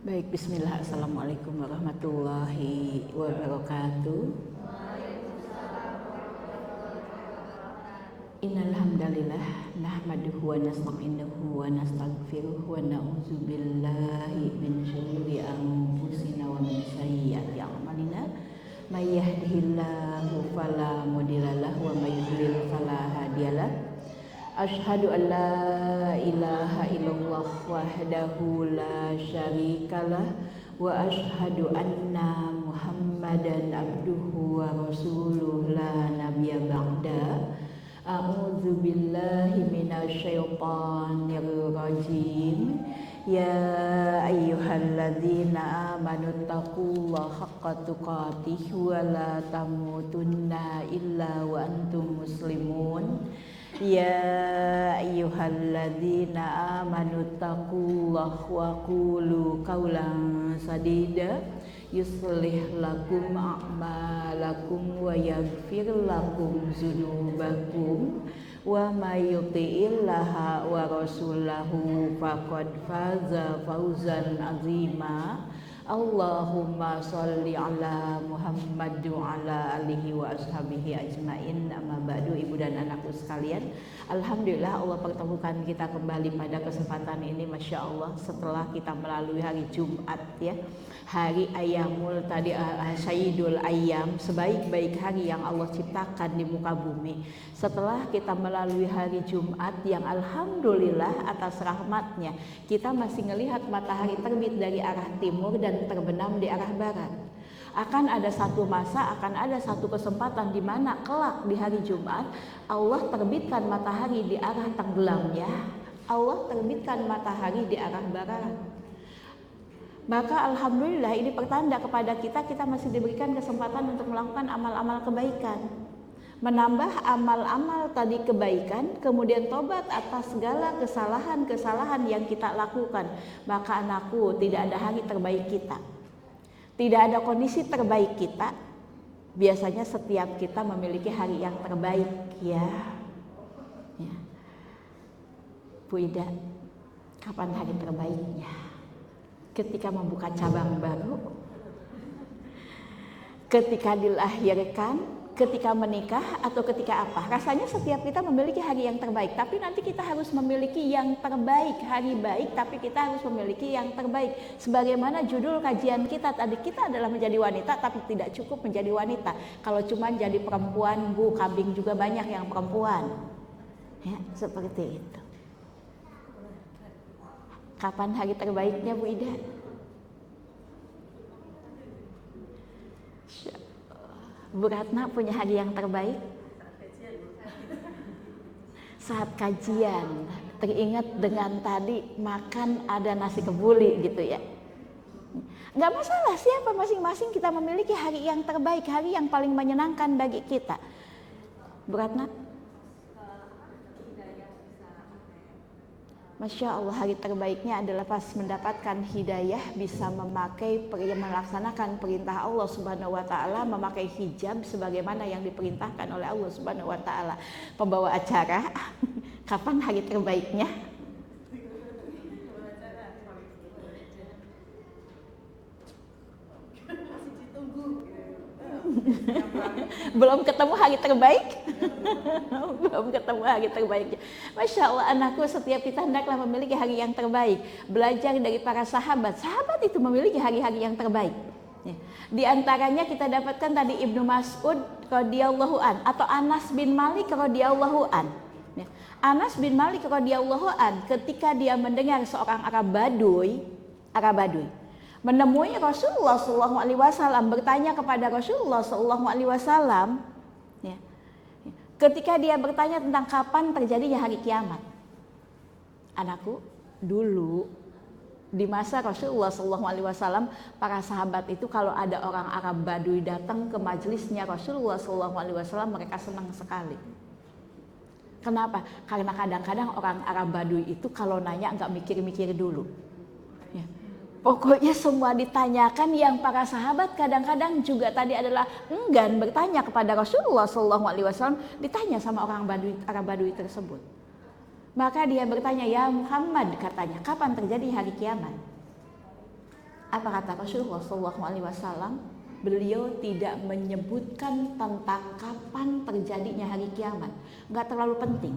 Baik, bismillah. Assalamualaikum warahmatullahi wabarakatuh. Innal hamdalillah nahmaduhu wa nasta'inuhu wa nastaghfiruh wa na'udzu billahi min syururi anfusina wa min sayyiati a'malina. May yahdihillahu fala mudhillalah wa may yudhlil fala hadiyalah. Asyhadu an la ilaha illallah wahdahu la syarikalah wa asyhadu anna Muhammadan abduhu wa rasuluh la nabiyya ba'da. A'udzu billahi minasy syaithanir rajim. Ya ayyuhalladzina amanu taqullaha haqqa tuqatih wa la tamutunna illa wa antum muslimun. Ya ayyuhalladzina amanu taqullaha wa qulu qawlan sadida yuslih lakum a'malakum wa yaghfir lakum dzunubakum wa may yuti'illaha wa rasulahu faqad faza fawzan azima. Allahumma sholli ala Muhammad wa ala alihi wa ashabihi ajmain. Amma ba'du, ibu dan anakku sekalian, alhamdulillah Allah pertemukan kita kembali pada kesempatan ini, masya Allah, setelah kita melalui hari Jumat ya, hari Ayyamul tadi Sayyidul Ayyam, sebaik-baik hari yang Allah ciptakan di muka bumi. Setelah kita melalui hari Jumat yang alhamdulillah atas rahmatnya kita masih melihat matahari terbit dari arah timur dan terbenam di arah barat. Akan ada satu masa, akan ada satu kesempatan di mana kelak di hari Jumat Allah terbitkan matahari di arah tenggelamnya, Allah terbitkan matahari di arah barat. Maka alhamdulillah ini pertanda kepada kita masih diberikan kesempatan untuk melakukan amal-amal kebaikan, menambah amal-amal tadi kebaikan, kemudian tobat atas segala kesalahan-kesalahan yang kita lakukan. Maka anakku, tidak ada hari terbaik kita, tidak ada kondisi terbaik kita. Biasanya setiap kita memiliki hari yang terbaik ya. Bu Ida, kapan hari terbaiknya? Ketika membuka cabang baru, ketika dilahirkan, ketika menikah, atau ketika apa? Rasanya setiap kita memiliki hari yang terbaik, tapi nanti kita harus memiliki yang terbaik, hari baik, tapi kita harus memiliki yang terbaik. Sebagaimana judul kajian kita tadi, kita adalah menjadi wanita, tapi tidak cukup menjadi wanita. Kalau cuma jadi perempuan, Bu, kambing juga banyak yang perempuan. Ya, seperti itu. Kapan hari terbaiknya, Bu Ida? Bu Ratna punya hari yang terbaik? Saat kajian, teringat dengan tadi makan ada nasi kebuli gitu ya. Nggak masalah, siapa masing-masing kita memiliki hari yang terbaik, hari yang paling menyenangkan bagi kita. Bu Ratna? Masya Allah, hari terbaiknya adalah pas mendapatkan hidayah, bisa melaksanakan perintah Allah Subhanahu wa Ta'ala, memakai hijab sebagaimana yang diperintahkan oleh Allah Subhanahu wa Ta'ala. Pembawa acara, kapan hari terbaiknya? Belum ketemu hari terbaik? Belum ketemu hari terbaiknya. Masya Allah, anakku, setiap kita hendaklah memiliki hari yang terbaik. Belajar dari para sahabat. Sahabat itu memiliki hari-hari yang terbaik. Di antaranya kita dapatkan tadi Ibnu Mas'ud radhiyallahu an, atau Anas bin Malik radhiyallahu an. Anas bin Malik radhiyallahu an, ketika dia mendengar seorang Arab Baduy menemui Rasulullah SAW, bertanya kepada Rasulullah SAW, ya, ketika dia bertanya tentang kapan terjadinya hari kiamat. Anakku, dulu di masa Rasulullah SAW, para sahabat itu kalau ada orang Arab Baduy datang ke majelisnya Rasulullah SAW, mereka senang sekali. Kenapa? Karena kadang-kadang orang Arab Baduy itu kalau nanya nggak mikir-mikir dulu. Ya. Pokoknya semua ditanyakan, yang para sahabat kadang-kadang juga tadi adalah enggan bertanya kepada Rasulullah SAW, ditanya sama orang Arab Baduy tersebut. Maka dia bertanya, ya Muhammad, katanya, kapan terjadi hari kiamat? Apa kata Rasulullah SAW? Beliau tidak menyebutkan tentang kapan terjadinya hari kiamat. Nggak terlalu penting.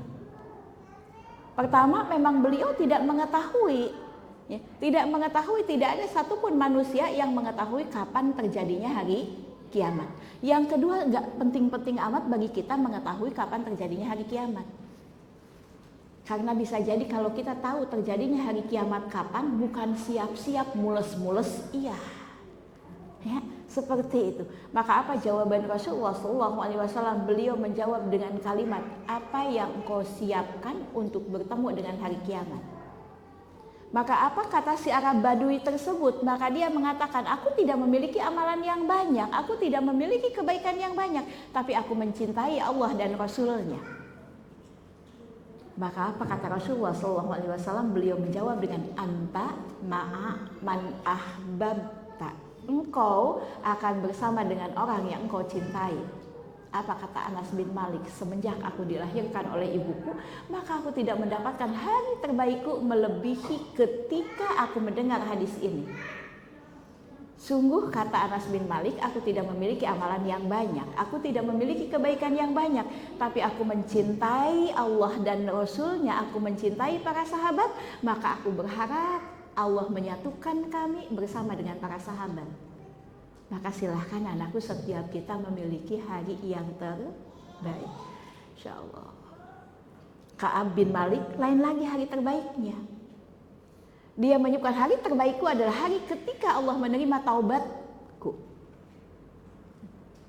Pertama, memang beliau tidak mengetahui. Ya, tidak ada satupun manusia yang mengetahui kapan terjadinya hari kiamat. Yang kedua, nggak penting-penting amat bagi kita mengetahui kapan terjadinya hari kiamat. Karena bisa jadi kalau kita tahu terjadinya hari kiamat kapan, bukan siap-siap mules-mules, iya. Ya, seperti itu. Maka apa jawaban Rasulullah SAW? Beliau menjawab dengan kalimat, apa yang engkau siapkan untuk bertemu dengan hari kiamat? Maka apa kata si Arab Badui tersebut? Maka dia mengatakan, aku tidak memiliki amalan yang banyak, aku tidak memiliki kebaikan yang banyak, tapi aku mencintai Allah dan Rasulnya. Maka apa kata Rasulullah SAW? Beliau menjawab dengan anta ma'a man ahbabta. Engkau akan bersama dengan orang yang engkau cintai. Apa kata Anas bin Malik? Semenjak aku dilahirkan oleh ibuku, maka aku tidak mendapatkan hari terbaikku melebihi ketika aku mendengar hadis ini. Sungguh, kata Anas bin Malik, aku tidak memiliki amalan yang banyak, aku tidak memiliki kebaikan yang banyak, tapi aku mencintai Allah dan Rasulnya, aku mencintai para sahabat, maka aku berharap Allah menyatukan kami bersama dengan para sahabat. Maka silahkan anakku, setiap kita memiliki hari yang terbaik, insya Allah. Ka'ab bin Malik lain lagi hari terbaiknya. Dia menyebutkan hari terbaikku adalah hari ketika Allah menerima taubatku.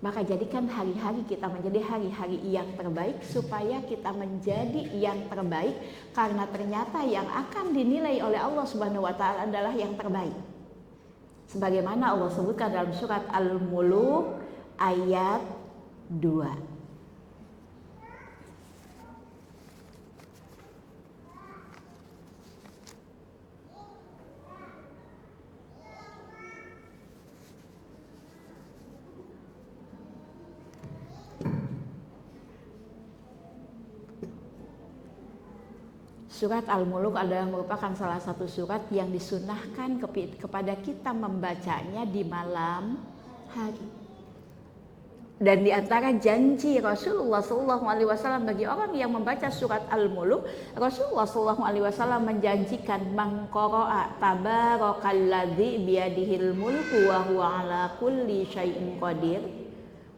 Maka jadikan hari-hari kita menjadi hari-hari yang terbaik supaya kita menjadi yang terbaik, karena ternyata yang akan dinilai oleh Allah Subhanahu wa taala adalah yang terbaik. Sebagaimana Allah sebutkan dalam surat Al-Muluk ayat 2. Surat Al-Muluk adalah merupakan salah satu surat yang disunahkan kepada kita membacanya di malam hari. Dan di antara janji Rasulullah SAW bagi orang yang membaca surat Al-Muluk, Rasulullah SAW menjanjikan mangqara'a tabarakalladzi biyadihil mulku wa huwa ala kulli syai'in qadir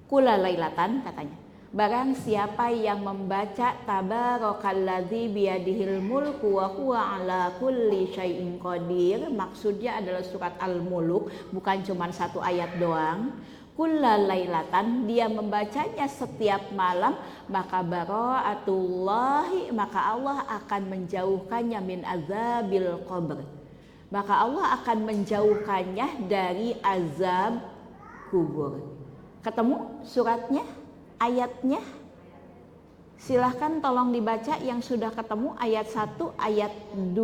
kulla lailatan, katanya. Barang siapa yang membaca tabarakalladzi biyadihil mulku wa huwa ala kulli syai'in qadir, maksudnya adalah surat Al-Muluk, bukan cuma satu ayat doang. Kulla lailatan, dia membacanya setiap malam, maka bara'atullahi, maka Allah akan menjauhkannya min azabil qabr. Maka Allah akan menjauhkannya dari azab kubur. Ketemu suratnya? Ayatnya, silahkan tolong dibaca yang sudah ketemu ayat 1, ayat 2.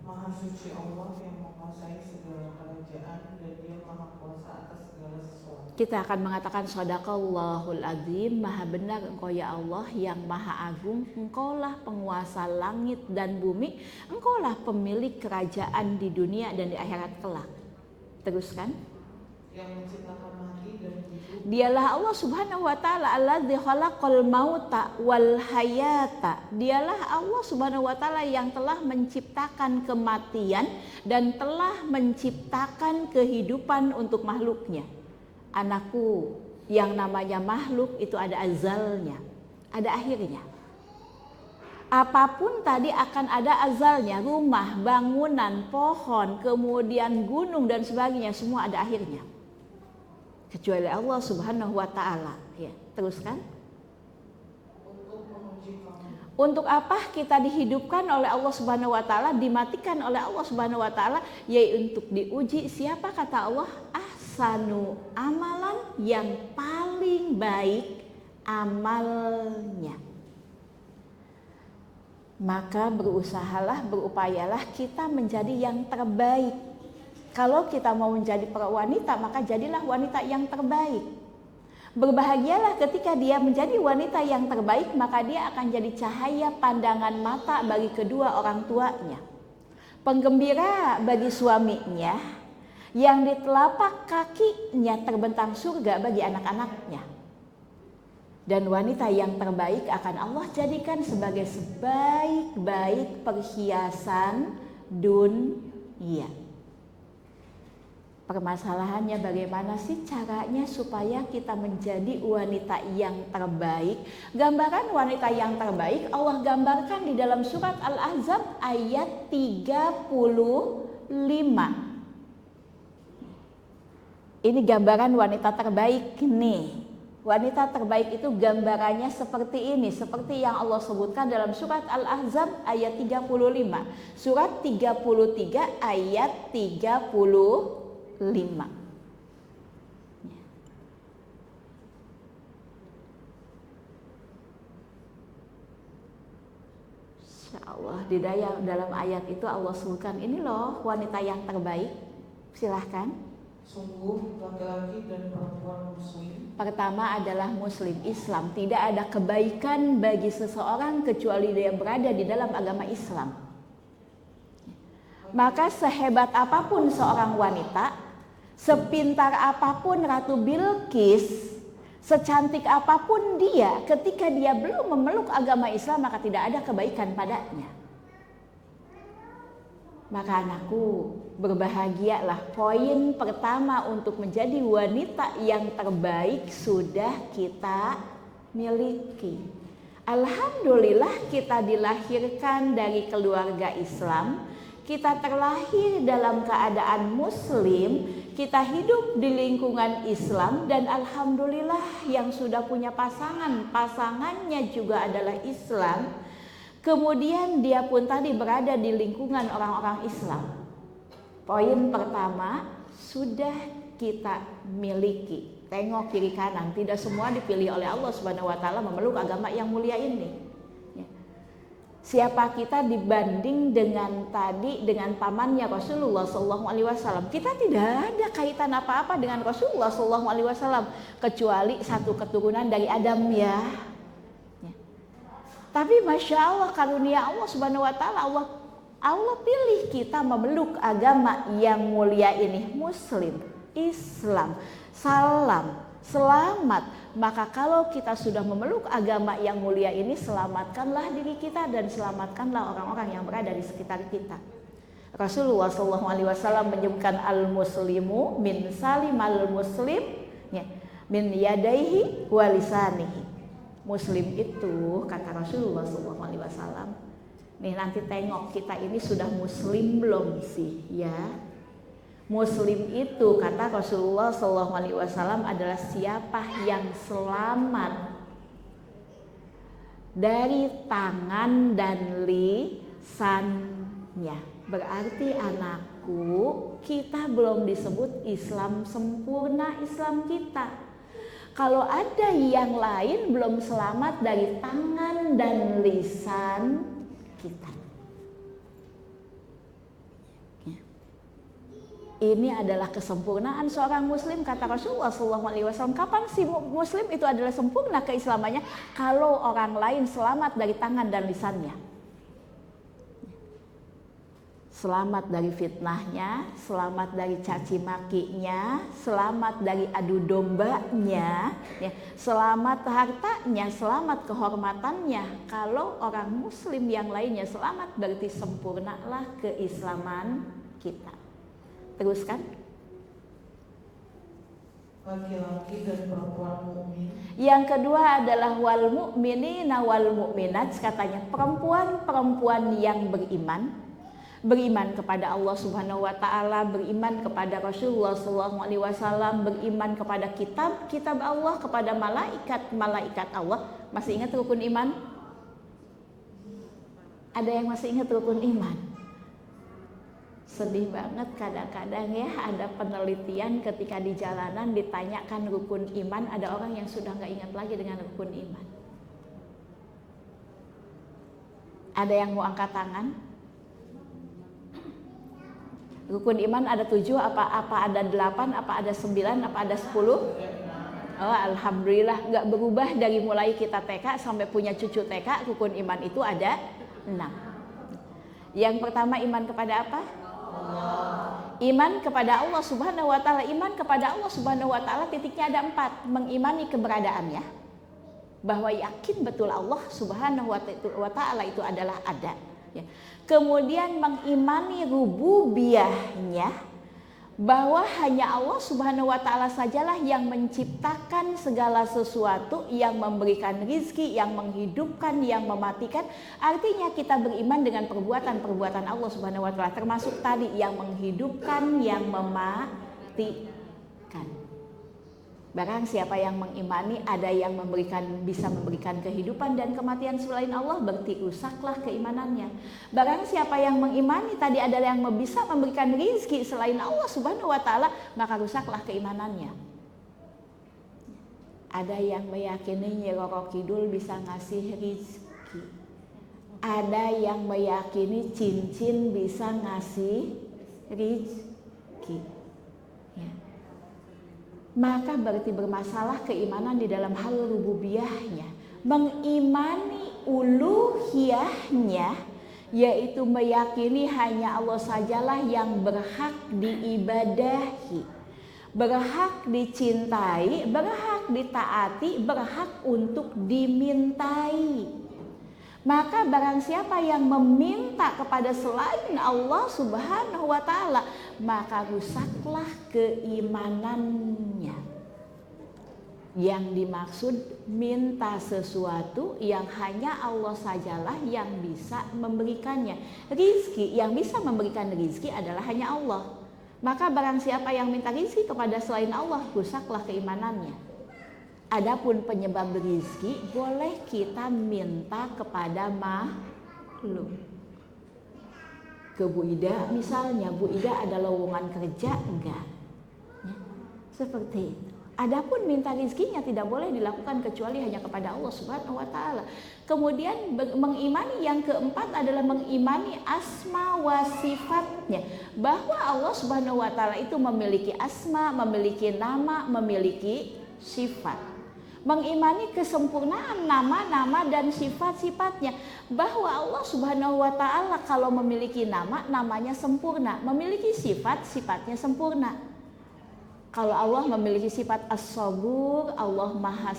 Maha suci Allah yang menguasai segala kerajaan dan Dia maha kuasa atas segala sesuatu. Kita akan mengatakan Shadaqallahul Azim, maha benar engkau ya Allah yang maha agung, engkaulah penguasa langit dan bumi, engkaulah pemilik kerajaan di dunia dan di akhirat kelak. Teruskan. Yang menciptakan mati dan hidup. Dialah Allah Subhanahu wa taala alladzi khalaqal mauta wal hayata. Dialah Allah Subhanahu wa taala yang telah menciptakan kematian dan telah menciptakan kehidupan untuk makhluknya. Anakku, yang namanya makhluk itu ada azalnya, ada akhirnya. Apapun tadi akan ada azalnya, rumah, bangunan, pohon, kemudian gunung dan sebagainya, semua ada akhirnya. Kecuali Allah Subhanahu wa taala. Ya, teruskan. Untuk apa kita dihidupkan oleh Allah Subhanahu wa taala, dimatikan oleh Allah Subhanahu wa taala? Yaitu untuk diuji siapa, kata Allah, ahsanu amalan, yang paling baik amalnya. Maka berusahalah, berupayalah kita menjadi yang terbaik. Kalau kita mau menjadi wanita, maka jadilah wanita yang terbaik. Berbahagialah ketika dia menjadi wanita yang terbaik, maka dia akan jadi cahaya pandangan mata bagi kedua orang tuanya. Penggembira bagi suaminya yang di telapak kakinya terbentang surga bagi anak-anaknya. Dan wanita yang terbaik akan Allah jadikan sebagai sebaik-baik perhiasan dunia. Permasalahannya bagaimana sih caranya supaya kita menjadi wanita yang terbaik? Gambaran wanita yang terbaik Allah gambarkan di dalam surat Al-Ahzab ayat 35. Ini gambaran wanita terbaik nih. Wanita terbaik itu gambarannya seperti ini, seperti yang Allah sebutkan dalam surat Al-Ahzab ayat 35. Surat 33 ayat 35. Insyaallah di dalam ayat itu Allah sebutkan ini loh wanita yang terbaik. Silahkan. Sungguh laki-laki dan perempuan muslim. Pertama adalah muslim Islam. Tidak ada kebaikan bagi seseorang kecuali dia berada di dalam agama Islam. Maka sehebat apapun seorang wanita, sepintar apapun Ratu Bilqis, secantik apapun dia, ketika dia belum memeluk agama Islam maka tidak ada kebaikan padanya. Maka anakku, berbahagialah. Poin pertama untuk menjadi wanita yang terbaik sudah kita miliki. Alhamdulillah kita dilahirkan dari keluarga Islam. Kita terlahir dalam keadaan muslim, kita hidup di lingkungan Islam, dan alhamdulillah yang sudah punya pasangannya juga adalah Islam. Kemudian dia pun tadi berada di lingkungan orang-orang Islam. Poin pertama sudah kita miliki. Tengok kiri kanan, tidak semua dipilih oleh Allah Subhanahu wa taala memeluk agama yang mulia ini. Siapa kita dibanding dengan pamannya Rasulullah SAW? Kita tidak ada kaitan apa-apa dengan Rasulullah SAW kecuali satu keturunan dari Adam ya. Tapi masya Allah karunia Allah Subhanahu Wa Taala, Allah pilih kita memeluk agama yang mulia ini, Muslim, Islam, salam, selamat. Maka kalau kita sudah memeluk agama yang mulia ini, selamatkanlah diri kita dan selamatkanlah orang-orang yang berada di sekitar kita. Rasulullah SAW menyebutkan al-muslimu min salimal muslim min yadaihi wa lisanihi. Muslim itu kata Rasulullah SAW. Nih nanti tengok kita ini sudah muslim belum sih ya? Muslim itu kata Rasulullah SAW adalah siapa yang selamat dari tangan dan lisannya. Berarti anakku, kita belum disebut Islam sempurna Islam kita. Kalau ada yang lain belum selamat dari tangan dan lisan kita. Ini adalah kesempurnaan seorang muslim kata Rasulullah SAW. Kapan sih muslim itu adalah sempurna keislamannya? Kalau orang lain selamat dari tangan dan lisannya. Selamat dari fitnahnya, selamat dari caci makinya, selamat dari adu dombanya, selamat hartanya, selamat kehormatannya. Kalau orang muslim yang lainnya selamat, berarti sempurnalah keislaman kita. Teruskan. Laki-laki dan perempuan mukmin. Yang kedua adalah wal mu'minina wal mu'minat, katanya perempuan-perempuan yang beriman kepada Allah Subhanahu wa taala, beriman kepada Rasulullah SAW, beriman kepada kitab Allah, kepada malaikat Allah. Masih ingat rukun iman? Ada yang masih ingat rukun iman? Sedih banget kadang-kadang ya, ada penelitian ketika di jalanan ditanyakan rukun iman, ada orang yang sudah nggak ingat lagi dengan rukun iman. Ada yang mau angkat tangan? Rukun iman ada 7, apa ada 8, apa ada 9, apa ada 10? Oh, alhamdulillah nggak berubah dari mulai kita TK sampai punya cucu TK, rukun iman itu ada 6. Yang pertama iman kepada apa? Iman kepada Allah Subhanahu wa taala. Iman kepada Allah Subhanahu wa taala titiknya ada 4. Mengimani keberadaannya, bahwa yakin betul Allah Subhanahu wa taala itu adalah ada, ya. Kemudian mengimani rububiyahnya, bahwa hanya Allah Subhanahu wa taala sajalah yang menciptakan segala sesuatu, yang memberikan rizki, yang menghidupkan, yang mematikan. Artinya kita beriman dengan perbuatan-perbuatan Allah Subhanahu wa taala, termasuk tadi yang menghidupkan, yang mematikan. Barang siapa yang mengimani ada yang bisa memberikan kehidupan dan kematian selain Allah, berarti rusaklah keimanannya. Barang siapa yang mengimani tadi ada yang bisa memberikan rizki selain Allah Subhanahu wa taala, maka rusaklah keimanannya. Ada yang meyakini Nyi Roro Kidul bisa ngasih rizki. Ada yang meyakini cincin bisa ngasih rizki. Maka berarti bermasalah keimanan di dalam hal rububiyahnya. Mengimani uluhiyahnya, yaitu meyakini hanya Allah sajalah yang berhak diibadahi, berhak dicintai, berhak ditaati, berhak untuk dimintai. Maka barang siapa yang meminta kepada selain Allah Subhanahu wa taala, maka rusaklah keimanannya. Yang dimaksud minta sesuatu yang hanya Allah sajalah yang bisa memberikannya. Rizki, yang bisa memberikan rizki adalah hanya Allah. Maka barang siapa yang minta rizki kepada selain Allah, rusaklah keimanannya. Adapun penyebab rizki boleh kita minta kepada makhluk. Ke Bu Ida misalnya, Bu Ida ada lowongan kerja enggak? Ya, seperti itu. Adapun minta rizkinya tidak boleh dilakukan kecuali hanya kepada Allah Subhanahu wa taala. Kemudian mengimani yang keempat adalah mengimani asma wa sifatnya, bahwa Allah Subhanahu wa taala itu memiliki asma, memiliki nama, memiliki sifat. Mengimani kesempurnaan nama-nama dan sifat-sifatnya, bahwa Allah Subhanahu wa taala kalau memiliki nama, namanya sempurna, memiliki sifat, sifatnya sempurna. Kalau Allah memiliki sifat as-sabur, Allah maha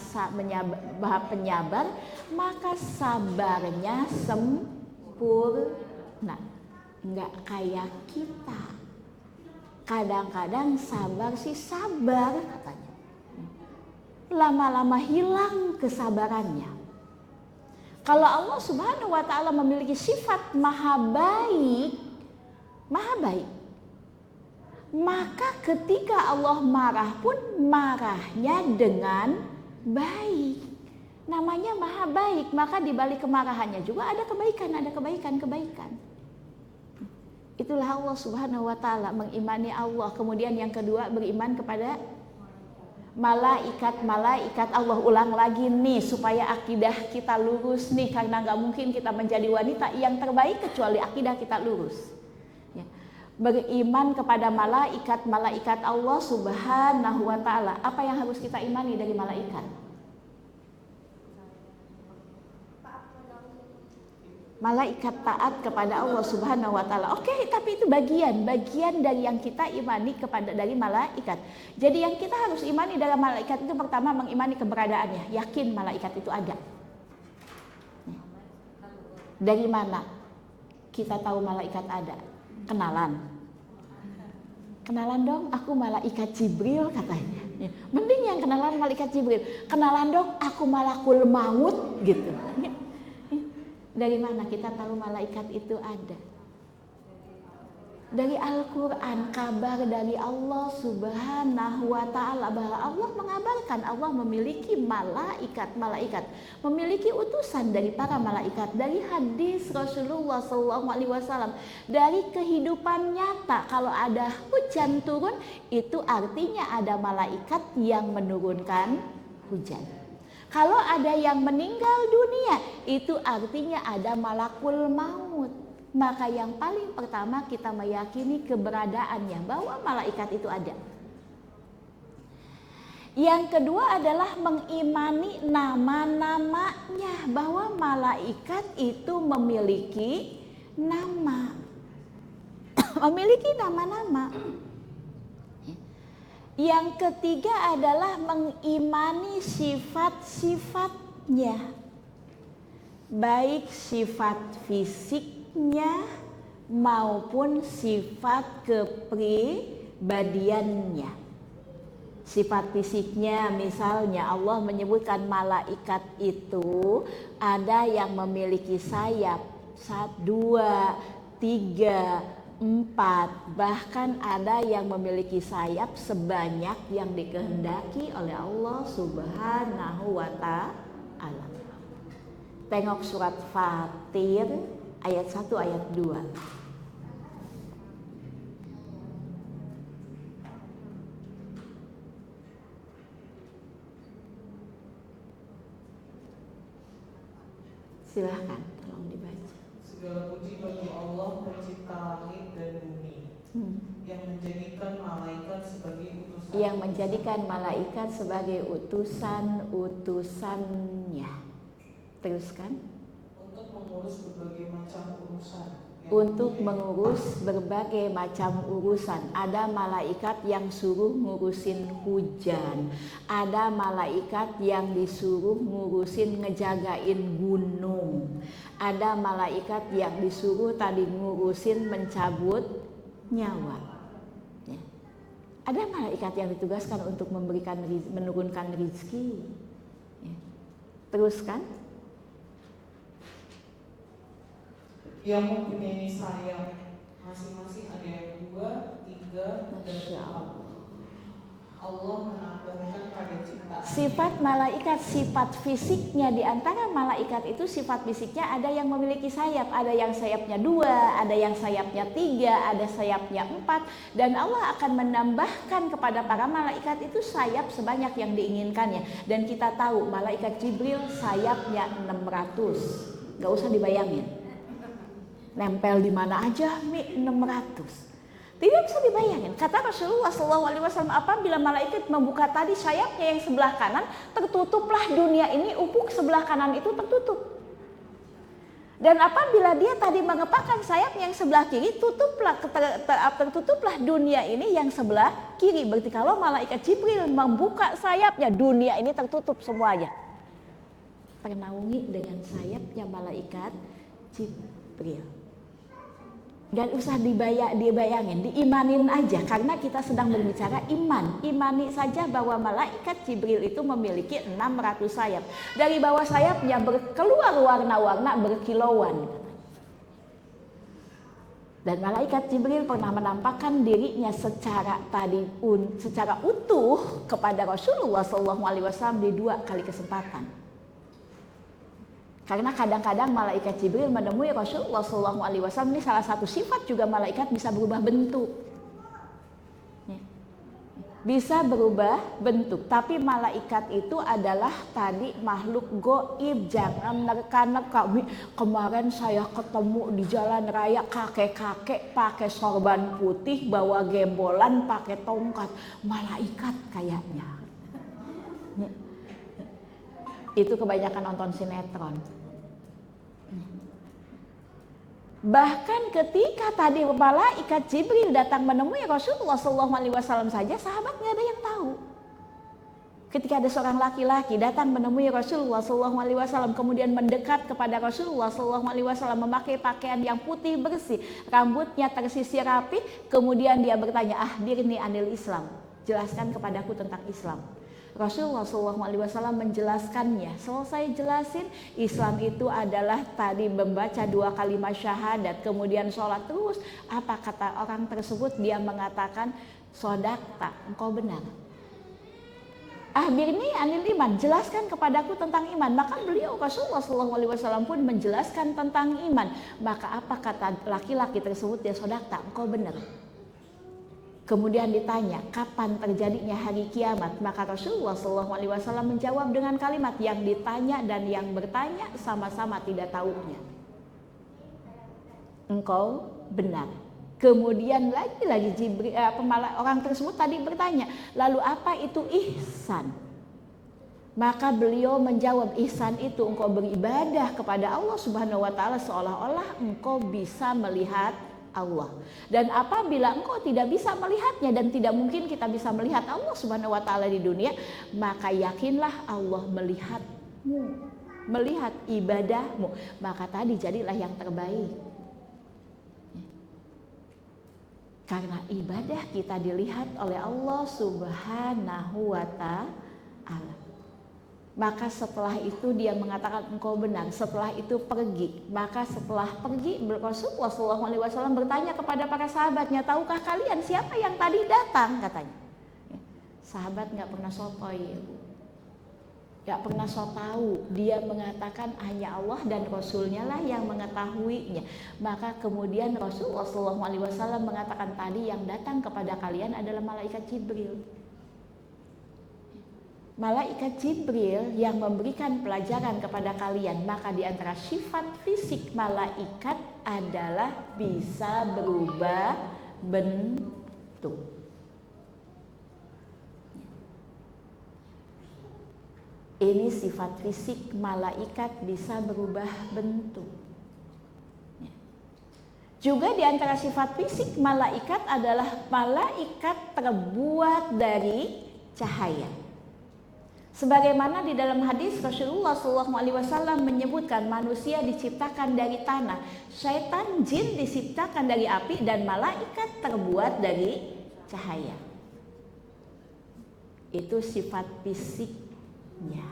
penyabar, maka sabarnya sempurna. Enggak kayak kita. Kadang-kadang sabar sih sabar katanya, lama-lama hilang kesabarannya. Kalau Allah Subhanahu wa taala memiliki sifat maha baik, maka ketika Allah marah pun marahnya dengan baik. Namanya maha baik, maka di balik kemarahannya juga ada kebaikan. Itulah Allah Subhanahu wa taala, mengimani Allah. Kemudian yang kedua, beriman kepada malaikat Allah. Ulang lagi nih supaya akidah kita lurus nih, karena nggak mungkin kita menjadi wanita yang terbaik kecuali akidah kita lurus, ya. Beriman kepada malaikat Allah Subhanahu wa taala. Apa yang harus kita imani dari malaikat? Malaikat taat kepada Allah Subhanahu wa taala. Oke, tapi itu bagian dari yang kita imani kepada dari malaikat. Jadi yang kita harus imani dari malaikat itu pertama mengimani keberadaannya, yakin malaikat itu ada. Dari mana kita tahu malaikat ada? Kenalan dong, aku malaikat Jibril katanya. Mending yang kenalan malaikat Jibril. Kenalan dong, aku malakul maut gitu. Dari mana kita tahu malaikat itu ada? Dari Al-Quran, kabar dari Allah Subhanahu wa ta'ala, bahwa Allah mengabarkan Allah memiliki malaikat, memiliki utusan dari para malaikat. Dari hadis Rasulullah SAW, dari kehidupan nyata, kalau ada hujan turun, itu artinya ada malaikat yang menurunkan hujan. Kalau ada yang meninggal dunia, itu artinya ada malakul maut. Maka yang paling pertama kita meyakini keberadaannya, bahwa malaikat itu ada. Yang kedua adalah mengimani nama-namanya, bahwa malaikat itu memiliki nama. Memiliki nama-nama. Yang ketiga adalah mengimani sifat-sifatnya, baik sifat fisiknya maupun sifat kepribadiannya. Sifat fisiknya misalnya Allah menyebutkan malaikat itu ada yang memiliki sayap 1, 2, 3, 4, bahkan ada yang memiliki sayap sebanyak yang dikehendaki oleh Allah Subhanahu wa Ta'ala. Tengok surat Fatir ayat 1 ayat 2. Silahkan, tolong dibaca. Segala puji bagi Allah pencipta langit dan bumi, yang menjadikan malaikat sebagai utusan. Yang menjadikan malaikat sebagai utusan-utusannya. Teruskan. Untuk mengurus berbagai macam urusan. Untuk mengurus berbagai macam urusan. Ada malaikat yang suruh ngurusin hujan. Ada malaikat yang disuruh ngurusin ngejagain gunung. Ada malaikat yang disuruh tadi ngurusin mencabut nyawa. Ya. Ada malaikat yang ditugaskan untuk menurunkan rezeki. Ya. Teruskan. Yang mempunyai sayap masing-masing ada yang 2, 3, dan 4. Allah menambahkan pada ciptaan. Sifat malaikat, sifat fisiknya, di antara malaikat itu sifat fisiknya ada yang memiliki sayap, ada yang sayapnya 2, ada yang sayapnya 3, ada sayapnya 4, dan Allah akan menambahkan kepada para malaikat itu sayap sebanyak yang diinginkannya. Dan kita tahu malaikat Jibril sayapnya 600, gak usah dibayangin. Nempel di mana aja 600. Tidak bisa dibayangin. Kata Rasulullah SAW, apabila malaikat membuka tadi sayapnya yang sebelah kanan, tertutuplah dunia ini, ufuk sebelah kanan itu tertutup. Dan apabila dia tadi mengepakkan sayapnya yang sebelah kiri, tertutuplah dunia ini yang sebelah kiri. Berarti kalau malaikat Jibril membuka sayapnya, dunia ini tertutup semuanya. Ternaungi dengan sayapnya malaikat Jibril. Dan usah dibayangin, diimanin aja, karena kita sedang berbicara iman. Imani saja bahwa malaikat Jibril itu memiliki 600 sayap. Dari bawah sayapnya keluar warna-warna berkilauan. Dan malaikat Jibril pernah menampakkan dirinya secara utuh kepada Rasulullah SAW di 2 kali kesempatan. Karena kadang-kadang malaikat Jibril menemui Rasulullah SAW, ini salah satu sifat juga malaikat bisa berubah bentuk. Bisa berubah bentuk, tapi malaikat itu adalah tadi makhluk goib. Jangan nerka-nerka. Kemarin saya ketemu di jalan raya kakek-kakek pakai sorban putih, bawa gembolan, pakai tongkat. Malaikat kayaknya. Itu kebanyakan nonton sinetron. Bahkan ketika tadi malaikat Jibril datang menemui Rasulullah SAW saja, sahabat nggak ada yang tahu. Ketika ada seorang laki-laki datang menemui Rasulullah SAW, kemudian mendekat kepada Rasulullah SAW memakai pakaian yang putih bersih, rambutnya tersisir rapi, kemudian dia bertanya, "Akhbirni anil Islam, jelaskan kepadaku tentang Islam." Rasulullah SAW menjelaskannya. Selesai jelasin, Islam itu adalah tadi membaca 2 kalimat syahadat, kemudian sholat terus. Apa kata orang tersebut? Dia mengatakan, "Sodakta, engkau benar." "Akhbirni anil iman, jelaskan kepadaku tentang iman." Maka beliau Rasulullah SAW pun menjelaskan tentang iman. Maka apa kata laki-laki tersebut? Dia, "Sodakta, engkau benar." Kemudian ditanya, kapan terjadinya hari kiamat? Maka Rasulullah SAW menjawab dengan kalimat, yang ditanya dan yang bertanya sama-sama tidak tahunya. Engkau benar. Kemudian lagi orang tersebut tadi bertanya, lalu apa itu ihsan? Maka beliau menjawab, ihsan itu engkau beribadah kepada Allah Subhanahu wa taala seolah-olah engkau bisa melihat Allah. Dan apabila engkau tidak bisa melihatnya dan tidak mungkin kita bisa melihat Allah Subhanahu wa taala di dunia, maka yakinlah Allah melihatmu, melihat ibadahmu. Maka tadi jadilah yang terbaik. Karena ibadah kita dilihat oleh Allah Subhanahu wa taala. Maka setelah itu dia mengatakan engkau benar. Setelah itu pergi. Maka setelah pergi Rasulullah SAW bertanya kepada para sahabatnya, tahukah kalian siapa yang tadi datang? Katanya. Sahabat nggak pernah sotoy, nggak pernah so tahu. Dia mengatakan hanya Allah dan Rasulnya lah yang mengetahuinya. Maka kemudian Rasulullah SAW mengatakan tadi yang datang kepada kalian adalah malaikat Jibril. Malaikat Jibril yang memberikan pelajaran kepada kalian. Maka di antara sifat fisik malaikat adalah bisa berubah bentuk. Ini sifat fisik malaikat bisa berubah bentuk. Juga di antara sifat fisik malaikat adalah malaikat terbuat dari cahaya. Sebagaimana di dalam hadis Rasulullah SAW menyebutkan manusia diciptakan dari tanah, syaitan jin diciptakan dari api, dan malaikat terbuat dari cahaya. Itu sifat fisiknya.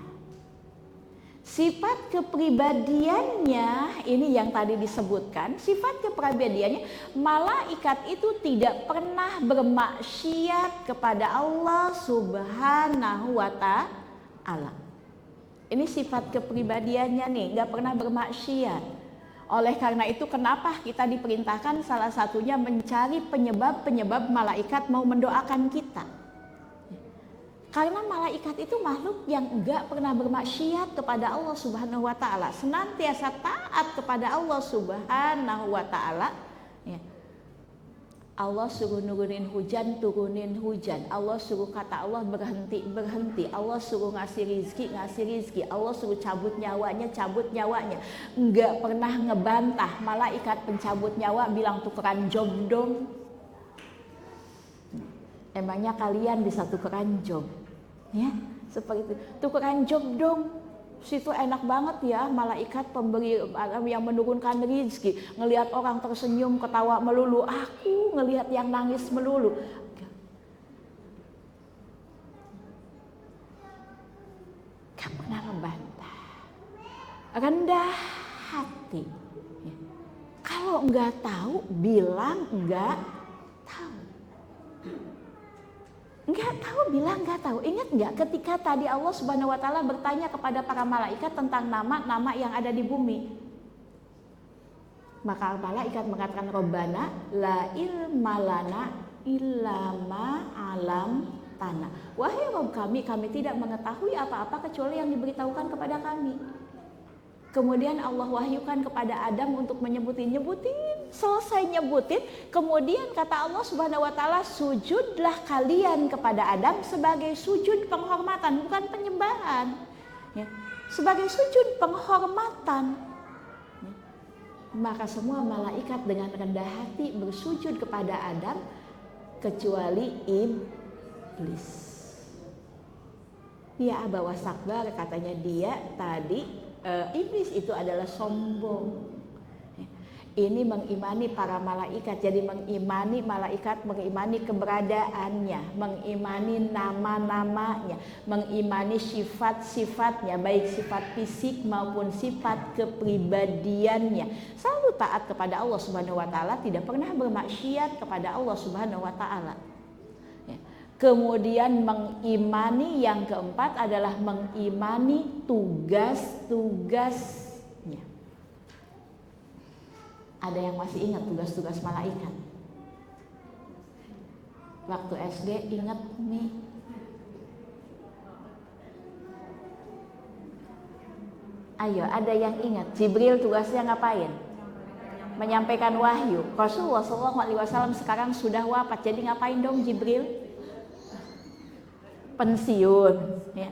Sifat kepribadiannya ini yang tadi disebutkan. Sifat kepribadiannya, malaikat itu tidak pernah bermaksiat kepada Allah Subhanahu wa taala. Ini sifat kepribadiannya nih, nggak pernah bermaksiat. Oleh karena itu kenapa kita diperintahkan salah satunya mencari penyebab-penyebab malaikat mau mendoakan kita. Karena malaikat itu makhluk yang nggak pernah bermaksiat kepada Allah Subhanahu wa taala, senantiasa taat kepada Allah Subhanahu wa taala. Ya. Allah suruh nurunin hujan, turunin hujan. Allah suruh kata Allah berhenti, berhenti. Allah suruh ngasih rizki, ngasih rizki. Allah suruh cabut nyawanya, cabut nyawanya. Enggak pernah ngebantah. Malaikat pencabut nyawa bilang tukeran job dong. Emangnya kalian bisa tukeran job? Ya, seperti itu. Tukeran job dong. Situ enak banget ya, malaikat pemberi yang menurunkan rezeki, ngelihat orang tersenyum ketawa melulu, aku ngelihat yang nangis melulu. Gak pernah membantah, rendah hati. Kalau nggak tahu bilang nggak tahu. Nggak tahu bilang nggak tahu. Ingat nggak ketika tadi Allah Subhanahu wa taala bertanya kepada para malaikat tentang nama-nama yang ada di bumi. Maka malaikat mengatakan Rabbana la ilma lana illa ma 'allamtana. Wahai Rabb kami tidak mengetahui apa-apa kecuali yang diberitahukan kepada kami. Kemudian Allah wahyukan kepada Adam untuk nyebutin. Selesai nyebutin, kemudian kata Allah Subhanahu wa taala, sujudlah kalian kepada Adam sebagai sujud penghormatan, bukan penyembahan. Ya, sebagai sujud penghormatan. Ya. Maka semua malaikat dengan rendah hati bersujud kepada Adam kecuali iblis. Ya Aba wastakbar, katanya dia tadi iblis itu adalah sombong. Ini mengimani para malaikat, jadi mengimani malaikat, mengimani keberadaannya, mengimani nama-namanya, mengimani sifat-sifatnya, baik sifat fisik maupun sifat kepribadiannya. Selalu taat kepada Allah Subhanahu wa taala, tidak pernah bermaksiat kepada Allah Subhanahu wa taala. Kemudian mengimani yang keempat adalah mengimani tugas-tugasnya. Ada yang masih ingat tugas-tugas malaikat? Waktu SD ingat nih. Ayo, ada yang ingat Jibril tugasnya ngapain? Menyampaikan wahyu. Rasulullah SAW sekarang sudah wafat, jadi ngapain dong Jibril? Pensiun ya.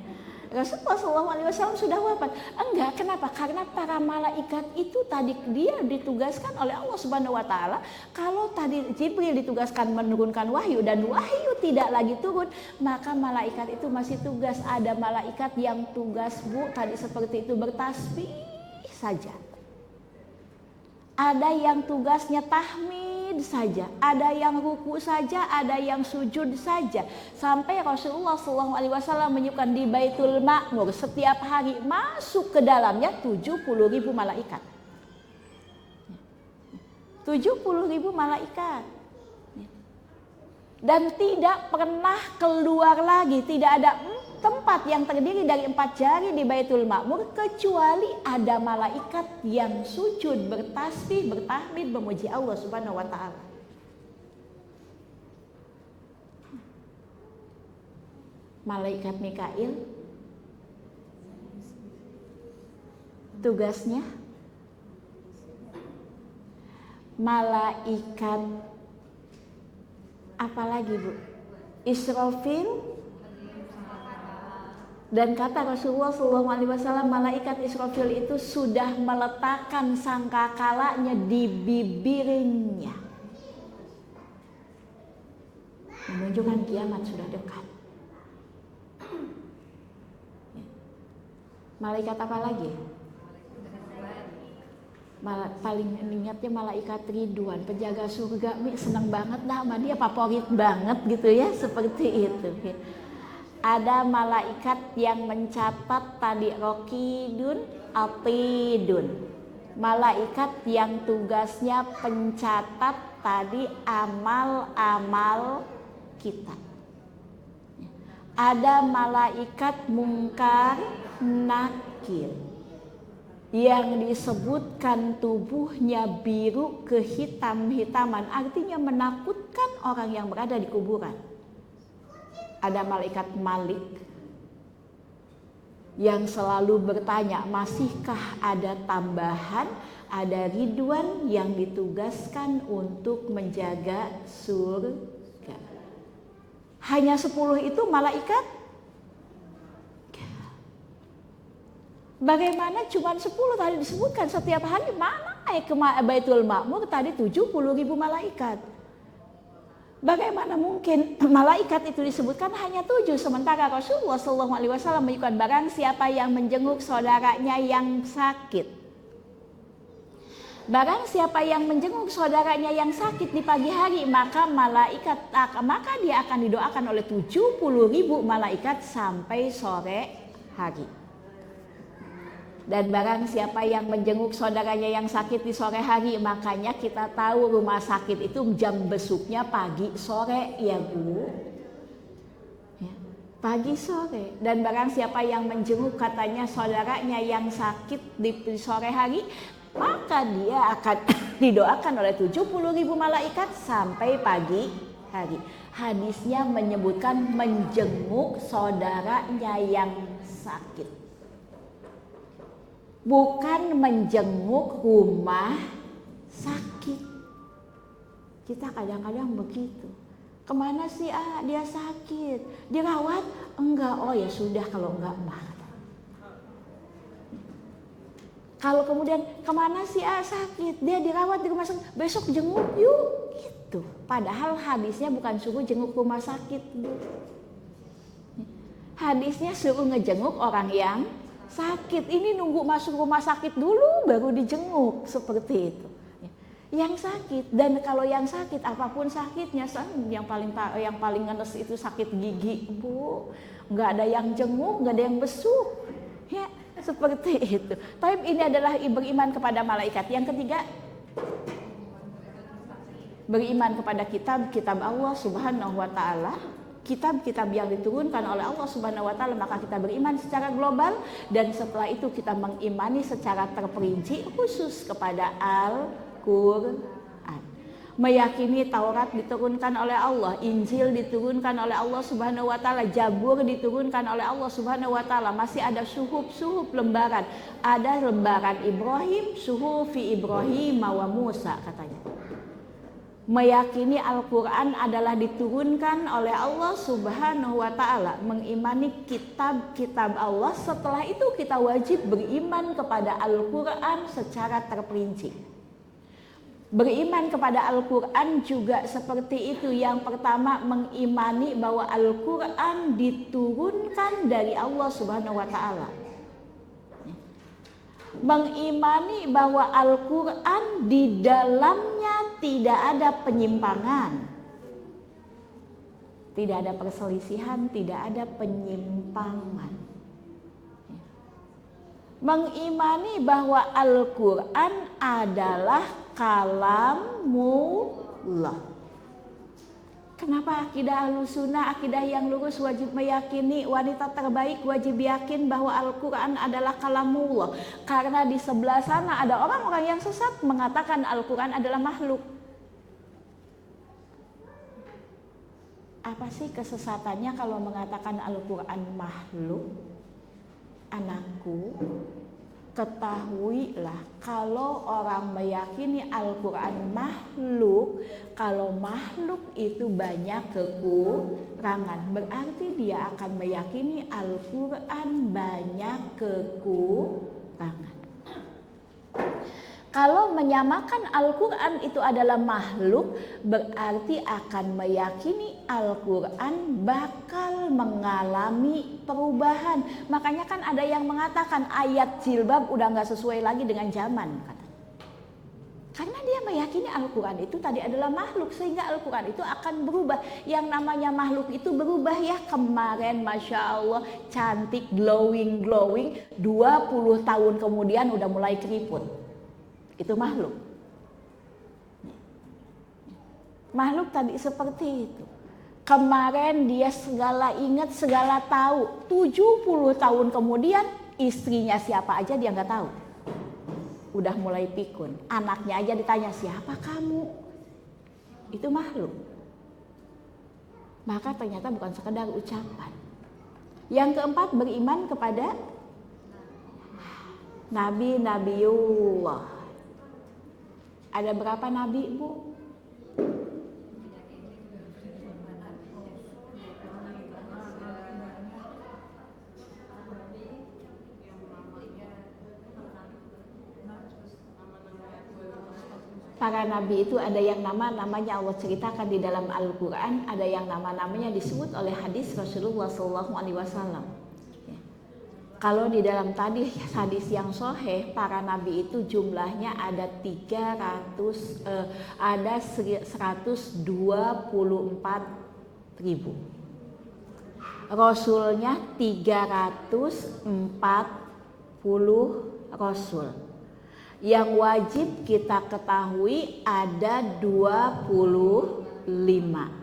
Rasulullah SAW sudah wafat. Enggak, kenapa? Karena para malaikat itu tadi dia ditugaskan oleh Allah Subhanahu wa taala. Kalau tadi Jibril ditugaskan menurunkan wahyu dan wahyu tidak lagi turun, maka malaikat itu masih tugas. Ada malaikat yang tugas tadi seperti itu bertasbih saja. Ada yang tugasnya tahmid saja, ada yang ruku saja, ada yang sujud saja. Sampai Rasulullah SAW menyebutkan di Baitul Ma'mur setiap hari masuk ke dalamnya 70.000 malaikat. 70.000 malaikat. Dan tidak pernah keluar lagi, tidak ada tempat yang terdiri dari 4 jari di Baitul Ma'mur kecuali ada malaikat yang sujud, bertasbih, bertahmid, memuji Allah Subhanahu wa taala. Malaikat Mikail tugasnya malaikat apalagi Bu? Israfil. Dan kata Rasulullah SAW, malaikat Israfil itu sudah meletakkan sangkakalanya di bibirnya, menunjukkan kiamat sudah dekat. Malaikat apa lagi? Paling ingatnya malaikat Ridwan, penjaga surga. Senang banget dah sama dia, favorit banget gitu ya, seperti itu. Ada malaikat yang mencatat tadi rokidun, atidun. Malaikat yang tugasnya pencatat tadi amal-amal kita. Ada malaikat mungkar, nakir, yang disebutkan tubuhnya biru kehitam-hitaman, artinya menakutkan orang yang berada di kuburan. Ada malaikat Malik yang selalu bertanya, masihkah ada tambahan? Ada Ridwan yang ditugaskan untuk menjaga surga. Hanya 10 itu malaikat? Bagaimana cuma 10 tadi disebutkan setiap hari? Mana naik ke Baitul Ma'mur tadi 70.000 malaikat. Bagaimana mungkin malaikat itu disebutkan hanya 7, sementara Rasulullah SAW menyebutkan barang siapa yang menjenguk saudaranya yang sakit. Barang siapa yang menjenguk saudaranya yang sakit di pagi hari, maka dia akan didoakan oleh 70.000 malaikat sampai sore hari. Dan barang siapa yang menjenguk saudaranya yang sakit di sore hari, makanya kita tahu rumah sakit itu jam besuknya pagi sore ya Bu. Ya, pagi sore. Dan barang siapa yang menjenguk katanya saudaranya yang sakit di sore hari, maka dia akan didoakan oleh 70.000 malaikat sampai pagi hari. Hadisnya menyebutkan menjenguk saudaranya yang sakit. Bukan menjenguk rumah sakit. Kita kadang-kadang begitu. Kemana sih dia sakit? Dirawat? Enggak. Oh ya sudah kalau enggak mah. Kalau kemudian kemana sih sakit? Dia dirawat di rumah sakit. Besok jenguk yuk. Gitu. Padahal hadisnya bukan suruh jenguk rumah sakit Bu. Hadisnya suruh ngejenguk orang yang sakit. Ini nunggu masuk rumah sakit dulu baru dijenguk, seperti itu. Yang sakit. Dan kalau yang sakit apapun sakitnya, yang paling ngenes itu sakit gigi Bu, nggak ada yang jenguk, nggak ada yang besuk ya, seperti itu. Tapi ini adalah beriman kepada malaikat. Yang ketiga, beriman kepada kitab Allah Subhanahu wa taala. Kitab-kitab yang diturunkan oleh Allah Subhanahu wa taala, maka kita beriman secara global, dan setelah itu kita mengimani secara terperinci khusus kepada Al-Qur'an. Meyakini Taurat diturunkan oleh Allah, Injil diturunkan oleh Allah Subhanahu wa taala, Zabur diturunkan oleh Allah Subhanahu wa taala. Masih ada suhuf lembaran. Ada lembaran Ibrahim, suhufi Ibrahim wa Musa katanya. meyakini Al-Quran adalah diturunkan oleh Allah Subhanahu wa Ta'ala, mengimani kitab-kitab Allah. Setelah itu kita wajib beriman kepada Al-Quran secara terperinci. Beriman kepada Al-Quran juga seperti itu. Yang pertama, mengimani bahwa Al-Quran diturunkan dari Allah Subhanahu wa Ta'ala. Mengimani bahwa Al-Quran di dalamnya tidak ada penyimpangan, tidak ada perselisihan, tidak ada penyimpangan. Mengimani bahwa Al-Quran adalah kalamullah. Kenapa akidah Ahlussunnah, akidah yang lurus wajib meyakini, wanita terbaik wajib yakin bahwa Al-Quran adalah kalamullah? Karena di sebelah sana ada orang-orang yang sesat mengatakan Al-Quran adalah makhluk. Apa sih kesesatannya kalau mengatakan Al-Quran makhluk? Anakku, ketahuilah kalau orang meyakini Al-Quran makhluk, kalau makhluk itu banyak kekurangan, berarti dia akan meyakini Al-Quran banyak kekurangan. Kalau menyamakan Al-Quran itu adalah makhluk, berarti akan meyakini Al-Quran bakal mengalami perubahan. Makanya kan ada yang mengatakan ayat jilbab udah gak sesuai lagi dengan zaman, kata. Karena dia meyakini Al-Quran itu tadi adalah makhluk, sehingga Al-Quran itu akan berubah. Yang namanya makhluk itu berubah ya. Kemarin Masya Allah cantik, glowing, 20 tahun kemudian udah mulai keriput. Itu makhluk. Makhluk tadi seperti itu. Kemarin dia segala ingat, segala tahu. 70 tahun kemudian istrinya siapa aja dia nggak tahu. Udah mulai pikun. Anaknya aja ditanya, siapa kamu? Itu makhluk. Maka ternyata bukan sekedar ucapan. Yang keempat, beriman kepada Nabi-Nabiullah. Ada berapa nabi, Bu? Para nabi itu ada yang namanya Allah ceritakan di dalam Al-Quran, ada yang nama-namanya disebut oleh hadis Rasulullah SAW. Kalau di dalam tadi hadis yang sahih, para nabi itu jumlahnya ada 124.000. Rasulnya 340 rasul. Yang wajib kita ketahui ada 25.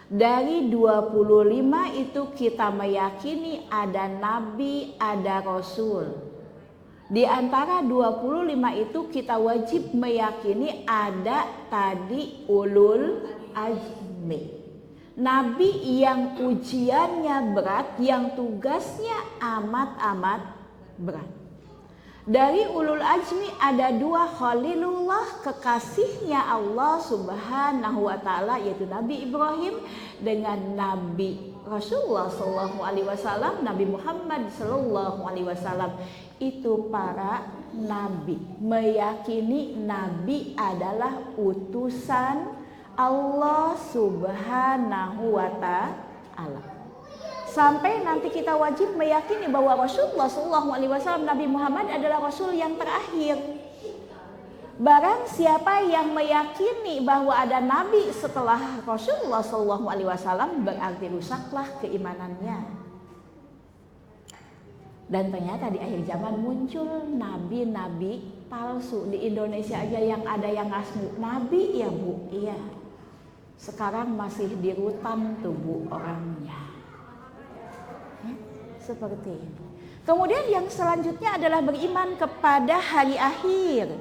Dari 25 itu kita meyakini ada nabi, ada rasul. Di antara 25 itu kita wajib meyakini ada tadi ulul azmi. Nabi yang ujiannya berat, yang tugasnya amat-amat berat. Dari ulul azmi ada 2 Khalilullah, kekasihnya Allah Subhanahu wa Ta'ala, yaitu Nabi Ibrahim dengan Nabi Rasulullah SAW, Nabi Muhammad SAW. Itu para nabi, meyakini nabi adalah utusan Allah Subhanahu wa Ta'ala. Sampai nanti kita wajib meyakini bahwa Rasulullah SAW, Nabi Muhammad adalah Rasul yang terakhir. Barang siapa yang meyakini bahwa ada Nabi setelah Rasulullah SAW, berarti rusaklah keimanannya. Dan ternyata di akhir zaman muncul nabi-nabi palsu. Di Indonesia aja yang ada yang ngaku nabi ya Bu, iya. Sekarang masih di rutan tuh Bu orangnya. Seperti ini. Kemudian yang selanjutnya adalah beriman kepada hari akhir.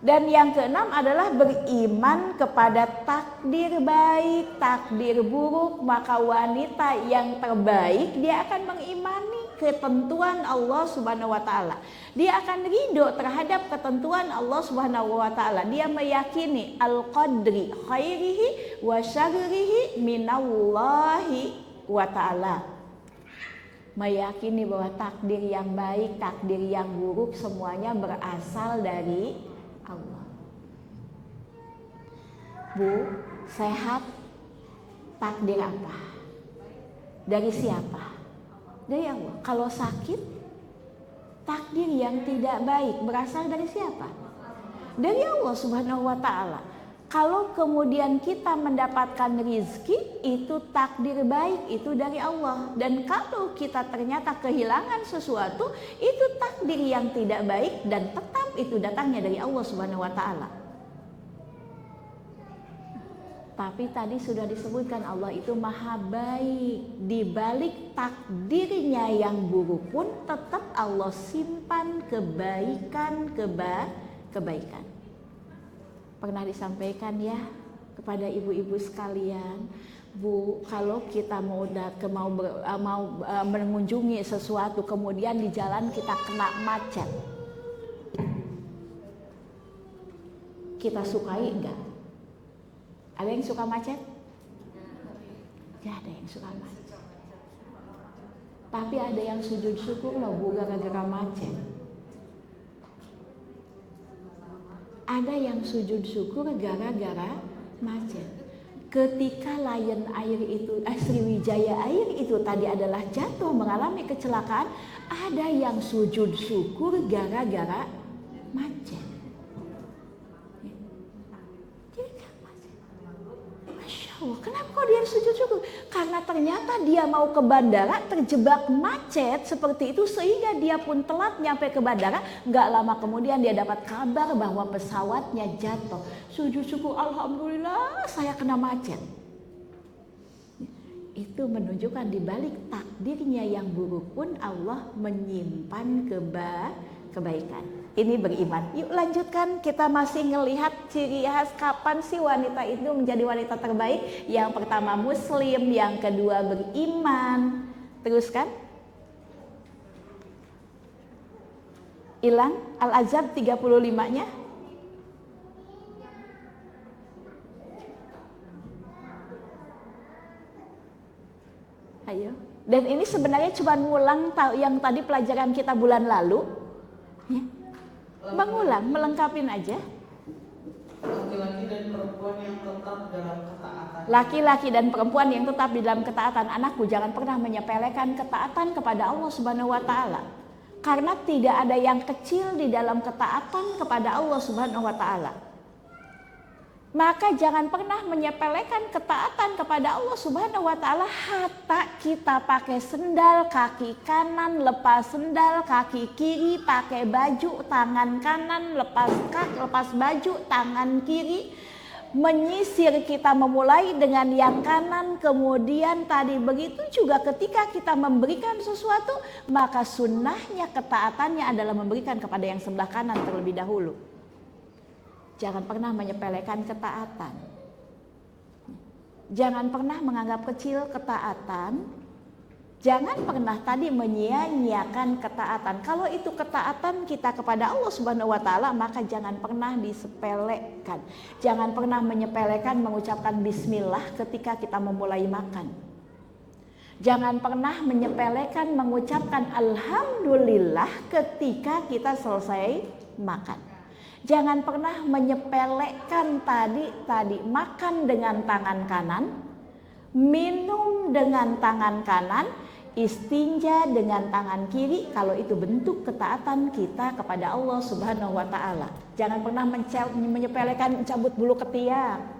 Dan yang keenam adalah beriman kepada takdir baik, takdir buruk. Maka wanita yang terbaik dia akan mengimani ketentuan Allah Subhanahu wa taala. Dia akan ridho terhadap ketentuan Allah Subhanahu wa taala. Dia meyakini al-qadri khairihi wa syarrihi minallahi wa taala. Meyakini bahwa takdir yang baik, takdir yang buruk semuanya berasal dari Allah. Bu, sehat, takdir apa? Dari siapa? Dari Allah. Kalau sakit, takdir yang tidak baik berasal dari siapa? Dari Allah Subhanahu wa taala. Kalau kemudian kita mendapatkan rizki, itu takdir baik, itu dari Allah. Dan kalau kita ternyata kehilangan sesuatu, itu takdir yang tidak baik dan tetap itu datangnya dari Allah Subhanahu wa taala. Tapi tadi sudah disebutkan Allah itu maha baik. Di balik takdirnya yang buruk pun tetap Allah simpan kebaikan. Pernah disampaikan ya kepada ibu-ibu sekalian, Bu, kalau kita mau mengunjungi sesuatu kemudian di jalan kita kena macet, kita sukai enggak? Ada yang suka macet? Ya, ada yang suka macet. Tapi ada yang sujud syukur loh Bu gara-gara macet. Ada yang sujud syukur gara-gara macet. Ketika Lion Air itu, Sriwijaya Air itu tadi adalah jatuh mengalami kecelakaan, ada yang sujud syukur gara-gara macet. Masya Allah, kenapa kok dia sujud syukur? Karena ternyata dia mau ke bandara terjebak macet seperti itu sehingga dia pun telat nyampe ke bandara. Gak lama kemudian dia dapat kabar bahwa pesawatnya jatuh. Sujud syukur, alhamdulillah saya kena macet. Itu menunjukkan di balik takdirnya yang buruk pun Allah menyimpan kebaikan. Ini beriman. Yuk lanjutkan, kita masih ngelihat ciri khas kapan sih wanita itu menjadi wanita terbaik. Yang pertama muslim, yang kedua beriman. Teruskan. Hilang Al-Azab 35-nya. Ayo. Dan ini sebenarnya cuma ngulang yang tadi pelajaran kita bulan lalu. Ya. Mengulang, melengkapin aja. Laki-laki dan perempuan yang tetap dalam ketaatan. Laki-laki dan perempuan yang tetap di dalam ketaatan. Anakku, jangan pernah menyepelekan ketaatan kepada Allah Subhanahu wa taala. Karena tidak ada yang kecil di dalam ketaatan kepada Allah Subhanahu wa taala. Maka jangan pernah menyepelekan ketaatan kepada Allah Subhanahu wa taala. Hatta kita pakai sendal kaki kanan, lepas sendal kaki kiri, pakai baju tangan kanan, lepas baju tangan kiri. Menyisir kita memulai dengan yang kanan, kemudian tadi begitu juga ketika kita memberikan sesuatu, maka sunnahnya ketaatannya adalah memberikan kepada yang sebelah kanan terlebih dahulu. Jangan pernah menyepelekan ketaatan. Jangan pernah menganggap kecil ketaatan. Jangan pernah tadi menyia-nyiakan ketaatan. Kalau itu ketaatan kita kepada Allah Subhanahu wa taala, maka jangan pernah disepelekan. Jangan pernah menyepelekan mengucapkan bismillah ketika kita memulai makan. Jangan pernah menyepelekan mengucapkan alhamdulillah ketika kita selesai makan. Jangan pernah menyepelekan tadi makan dengan tangan kanan, minum dengan tangan kanan, istinja dengan tangan kiri. Kalau itu bentuk ketaatan kita kepada Allah Subhanahu wa taala. Jangan pernah menyepelekan mencabut bulu ketiak.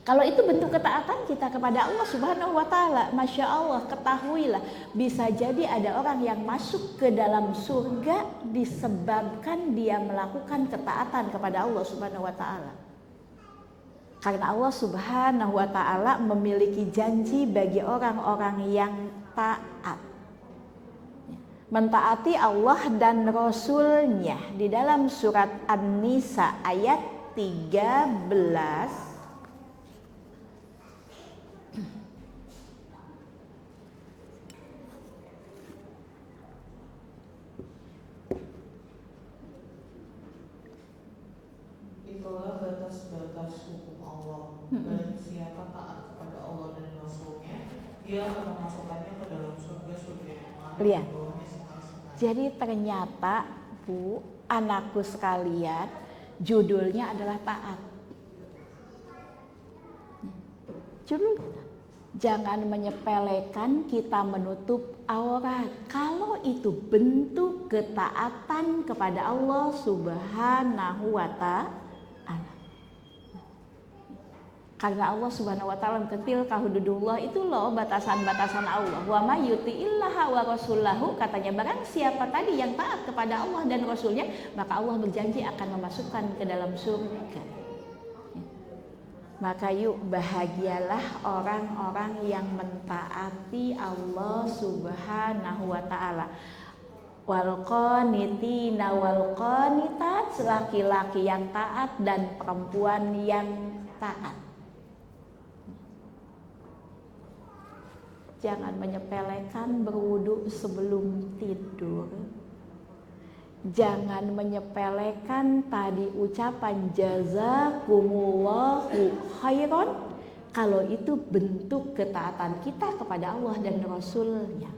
Kalau itu bentuk ketaatan kita kepada Allah Subhanahu wa taala, Masya Allah, ketahuilah bisa jadi ada orang yang masuk ke dalam surga disebabkan dia melakukan ketaatan kepada Allah Subhanahu wa taala. Karena Allah Subhanahu wa taala memiliki janji bagi orang-orang yang taat. Mentaati Allah dan Rasul-Nya di dalam surat An-Nisa ayat 13. Allah. Dan siapa taat kepada Allah dan Rasulnya, dia akan memasukkannya ke dalam surga-surga yang ada di Lihat. bawahnya senang-senang. Jadi ternyata Bu, anakku sekalian, judulnya adalah taat. Judul, jangan menyepelekan kita menutup aurat. Kalau itu bentuk ketaatan kepada Allah Subhanahu wa Ta'ala. Karena Allah Subhanahu wa Ta'ala tilka hududullah, itu loh batasan-batasan Allah. Wa may yuti'illaha wa rasulahu, katanya barang siapa tadi yang taat kepada Allah dan Rasulnya, maka Allah berjanji akan memasukkan ke dalam surga. Maka yuk bahagialah orang-orang yang mentaati Allah Subhanahu wa Ta'ala. Wal qanitina wal qanitat, laki-laki yang taat dan perempuan yang taat. Jangan menyepelekan berwudu sebelum tidur. Jangan menyepelekan tadi ucapan jazakumullahu khairan, kalau itu bentuk ketaatan kita kepada Allah dan Rasulnya.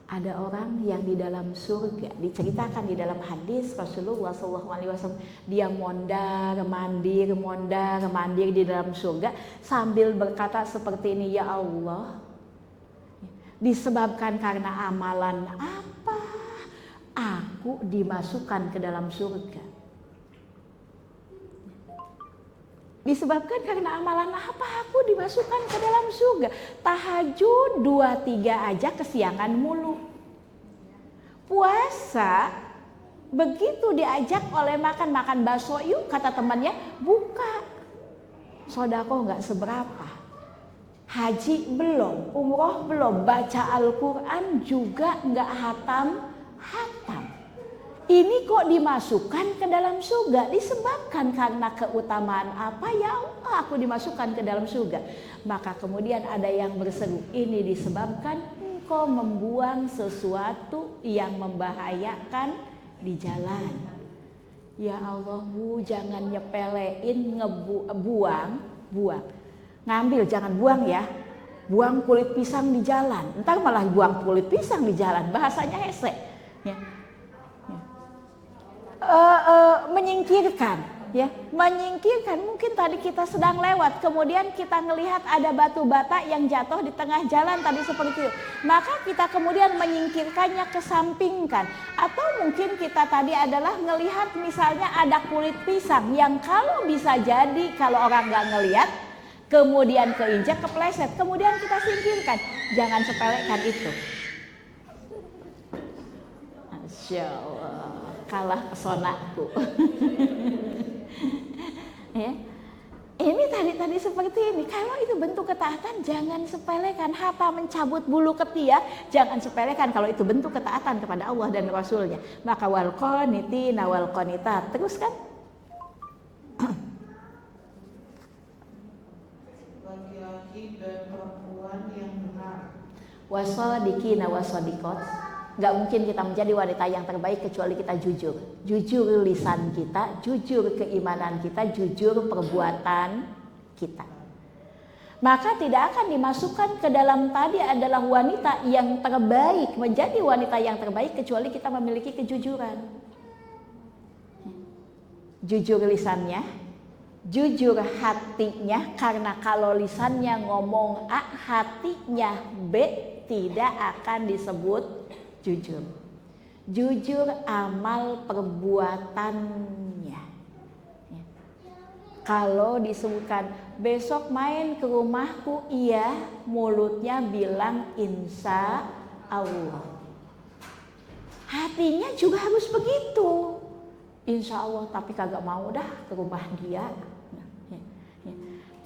Ada orang yang di dalam surga, diceritakan di dalam hadis Rasulullah SAW, dia mondar mandir di dalam surga sambil berkata seperti ini, ya Allah, disebabkan karena amalan apa aku dimasukkan ke dalam surga? Disebabkan karena amalan apa aku dimasukkan ke dalam surga? Tahajud 2-3 aja kesiangan mulu. Puasa begitu diajak oleh makan bakso yuk, kata temannya, buka. Sedekah nggak seberapa. Haji belum, umroh belum, baca Al-Quran juga nggak hatam. Ini kok dimasukkan ke dalam surga? Disebabkan karena keutamaan apa? Ya Allah, aku dimasukkan ke dalam surga. Maka kemudian ada yang berseru, ini disebabkan engkau membuang sesuatu yang membahayakan di jalan. Ya Allah Bu, jangan nyepelein buang. Ngambil, jangan buang ya. Buang kulit pisang di jalan. Entar malah buang kulit pisang di jalan. Bahasanya hese. Ya. Menyingkirkan, ya, menyingkirkan. Mungkin tadi kita sedang lewat, kemudian kita ngelihat ada batu bata yang jatuh di tengah jalan tadi seperti itu, maka kita kemudian menyingkirkannya, kesampingkan. Atau mungkin kita tadi adalah ngelihat misalnya ada kulit pisang yang kalau bisa jadi kalau orang nggak ngelihat, kemudian keinjak, kepleset, kemudian kita singkirkan. Jangan sepelekan itu. Masya Allah, kalah pesonaku. Ya. Ini tadi seperti ini. Kalau itu bentuk ketaatan, jangan sepelekan. Hatta mencabut bulu ketiak, jangan sepelekan kalau itu bentuk ketaatan kepada Allah dan Rasulnya. Maka wal qanitina wal qanitat. Terus kan? Laki-laki dan perempuan yang benar. Wasadiqina wasadiqat. Gak mungkin kita menjadi wanita yang terbaik kecuali kita jujur. Jujur lisan kita, jujur keimanan kita, jujur perbuatan kita. Maka tidak akan dimasukkan ke dalam tadi adalah wanita yang terbaik, menjadi wanita yang terbaik kecuali kita memiliki kejujuran. Jujur lisannya, jujur hatinya, karena kalau lisannya ngomong A, hatinya B, tidak akan disebut jujur. Jujur amal perbuatannya. Ya. Kalau disebutkan besok main ke rumahku, iya, mulutnya bilang insya Allah. Hatinya juga harus begitu. Insya Allah, tapi kagak mau dah ke rumah dia.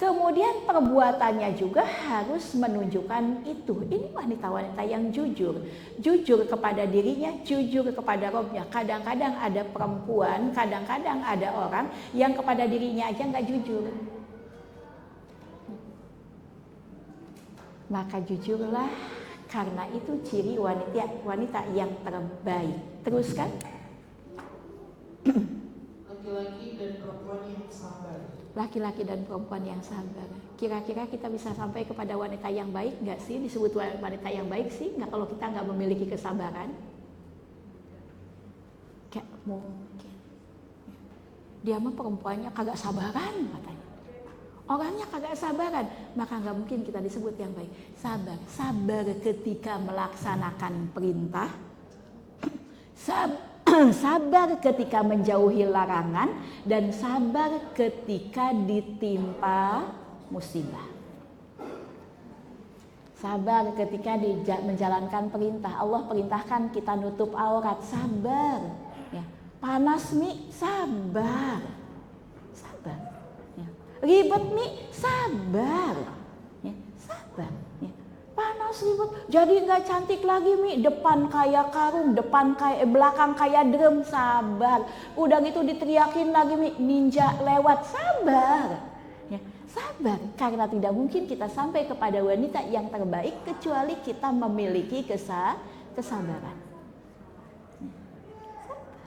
Kemudian perbuatannya juga harus menunjukkan itu. Ini wanita-wanita yang jujur. Jujur kepada dirinya, jujur kepada Robnya. Kadang-kadang ada perempuan, kadang-kadang ada orang yang kepada dirinya aja nggak jujur. Maka jujurlah, karena itu ciri wanita yang terbaik. Teruskan. perempuan yang sabar. Laki-laki dan perempuan yang sabar. Kira-kira kita bisa sampai kepada wanita yang baik nggak sih? Disebut wanita yang baik sih nggak kalau kita nggak memiliki kesabaran? Kayak mungkin. Dia mah perempuannya kagak sabaran katanya. Orangnya kagak sabaran, maka nggak mungkin kita disebut yang baik. Sabar, sabar ketika melaksanakan perintah. Sabar ketika menjauhi larangan dan sabar ketika ditimpa musibah. Sabar ketika menjalankan perintah. Allah perintahkan kita nutup aurat, sabar. Ya. Panas mi, sabar. Sabar. Ya. Ribet mi, sabar. Ya. Sabar. Ya. Panas ribut, jadi nggak cantik lagi mi, depan kayak karung, belakang kayak drum, sabar. Udah gitu diteriakin lagi mi, ninja lewat, sabar. Ya, sabar, karena tidak mungkin kita sampai kepada wanita yang terbaik kecuali kita memiliki kesabaran. Ya, sabar.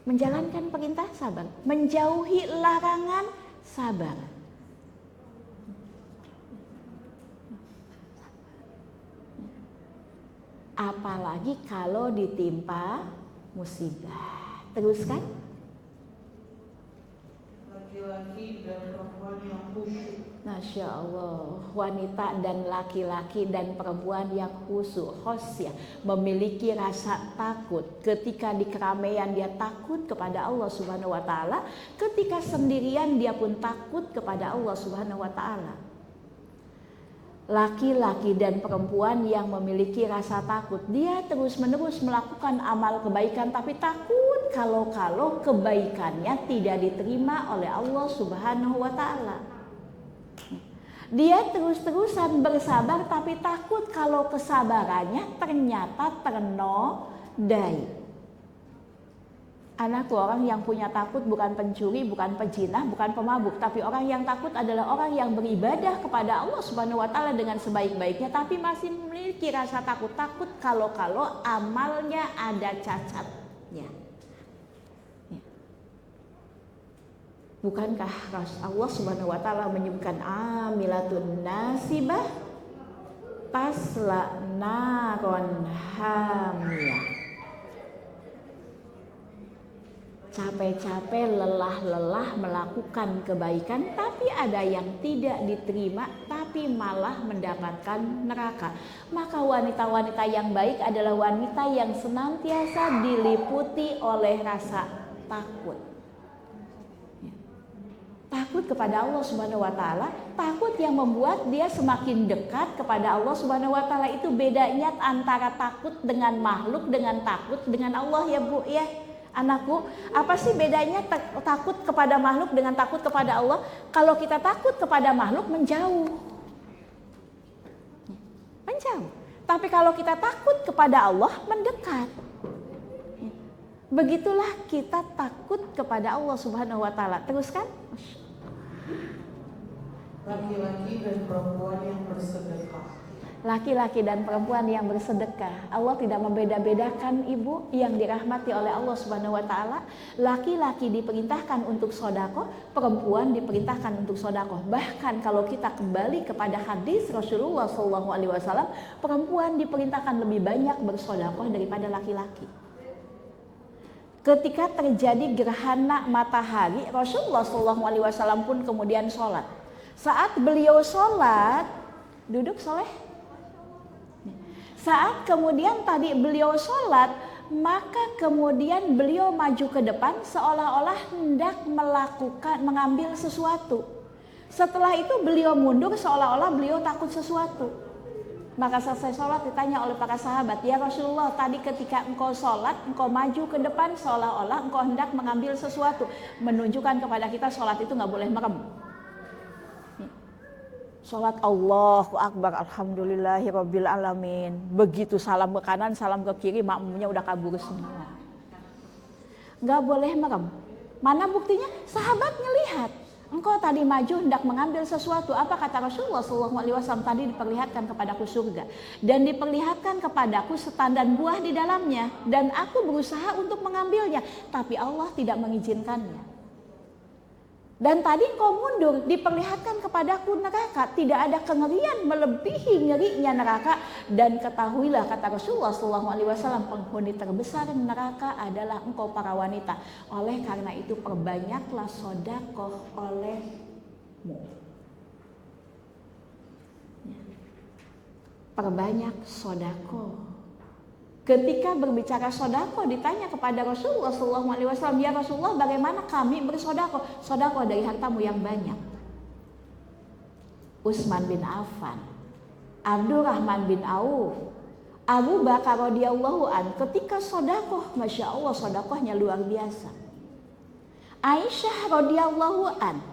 Menjalankan perintah, sabar. Menjauhi larangan, sabar. Apalagi kalau ditimpa musibah. Teruskan. Laki-laki dan perempuan yang khusyuk. Masya Allah, wanita dan laki-laki dan perempuan yang khusyuk, khosyah, memiliki rasa takut. Ketika di keramaian dia takut kepada Allah Subhanahu wa taala, ketika sendirian dia pun takut kepada Allah Subhanahu wa taala. Laki-laki dan perempuan yang memiliki rasa takut, dia terus-menerus melakukan amal kebaikan tapi takut kalau kebaikannya tidak diterima oleh Allah Subhanahu wa taala. Dia terus-terusan bersabar tapi takut kalau kesabarannya ternyata ternodai. Anakku, orang yang punya takut bukan pencuri, bukan pejinah, bukan pemabuk, tapi orang yang takut adalah orang yang beribadah kepada Allah Subhanahu wa taala dengan sebaik-baiknya tapi masih memiliki rasa takut kalau amalnya ada cacatnya. Ya. Bukankah Allah Subhanahu wa taala menyebutkan amilatun nasibah tasla naron hamiyah. Capek-capek, lelah-lelah melakukan kebaikan tapi ada yang tidak diterima tapi malah mendapatkan neraka. Maka wanita-wanita yang baik adalah wanita yang senantiasa diliputi oleh rasa takut. Takut kepada Allah Subhanahu wa taala, takut yang membuat dia semakin dekat kepada Allah Subhanahu wa taala. Itu bedanya antara takut dengan makhluk dengan takut dengan Allah ya Bu ya. Anakku, apa sih bedanya takut kepada makhluk dengan takut kepada Allah? Kalau kita takut kepada makhluk menjauh. Menjauh. Tapi kalau kita takut kepada Allah mendekat. Begitulah kita takut kepada Allah Subhanahu wa taala. Teruskan. Laki-laki dan perempuan yang bersedekah. Laki-laki dan perempuan yang bersedekah. Allah tidak membeda-bedakan ibu yang dirahmati oleh Allah Subhanahu wa taala. Laki-laki diperintahkan untuk sedekah, perempuan diperintahkan untuk sedekah. Bahkan kalau kita kembali kepada hadis Rasulullah SAW, perempuan diperintahkan lebih banyak bersedekah daripada laki-laki. Ketika terjadi gerhana matahari, Rasulullah SAW pun kemudian sholat. Saat beliau sholat, duduk soleh. Saat kemudian tadi beliau sholat, maka kemudian beliau maju ke depan seolah-olah hendak mengambil sesuatu. Setelah itu beliau mundur seolah-olah beliau takut sesuatu. Maka selesai sholat ditanya oleh para sahabat, ya Rasulullah, tadi ketika engkau sholat, engkau maju ke depan seolah-olah engkau hendak mengambil sesuatu. Menunjukkan kepada kita sholat itu gak boleh merem. Sholat Allahu Akbar, Alhamdulillahirabbil alamin. Begitu salam ke kanan, salam ke kiri, makmumnya udah kabur semua. Gak boleh merem. Mana buktinya? Sahabat ngelihat. Engkau tadi maju hendak mengambil sesuatu. Apa kata Rasulullah SAW? Tadi diperlihatkan kepadaku surga. Dan diperlihatkan kepadaku setandan buah di dalamnya. Dan aku berusaha untuk mengambilnya. Tapi Allah tidak mengizinkannya. Dan tadi engkau mundur, diperlihatkan kepadaku neraka, tidak ada kengerian melebihi ngerinya neraka. Dan ketahuilah, kata Rasulullah SAW, penghuni terbesar neraka adalah engkau para wanita. Oleh karena itu perbanyaklah sedekah olehmu. Perbanyak sedekah. Ketika berbicara sodako ditanya kepada Rasulullah SAW, ya Rasulullah, bagaimana kami bersodako? Sodako dari hartamu yang banyak. Utsman bin Affan, Abdurrahman bin Auf, Abu Bakar radhiyallahu an, ketika sodako, masya Allah sodakohnya luar biasa. Aisyah radhiyallahu an,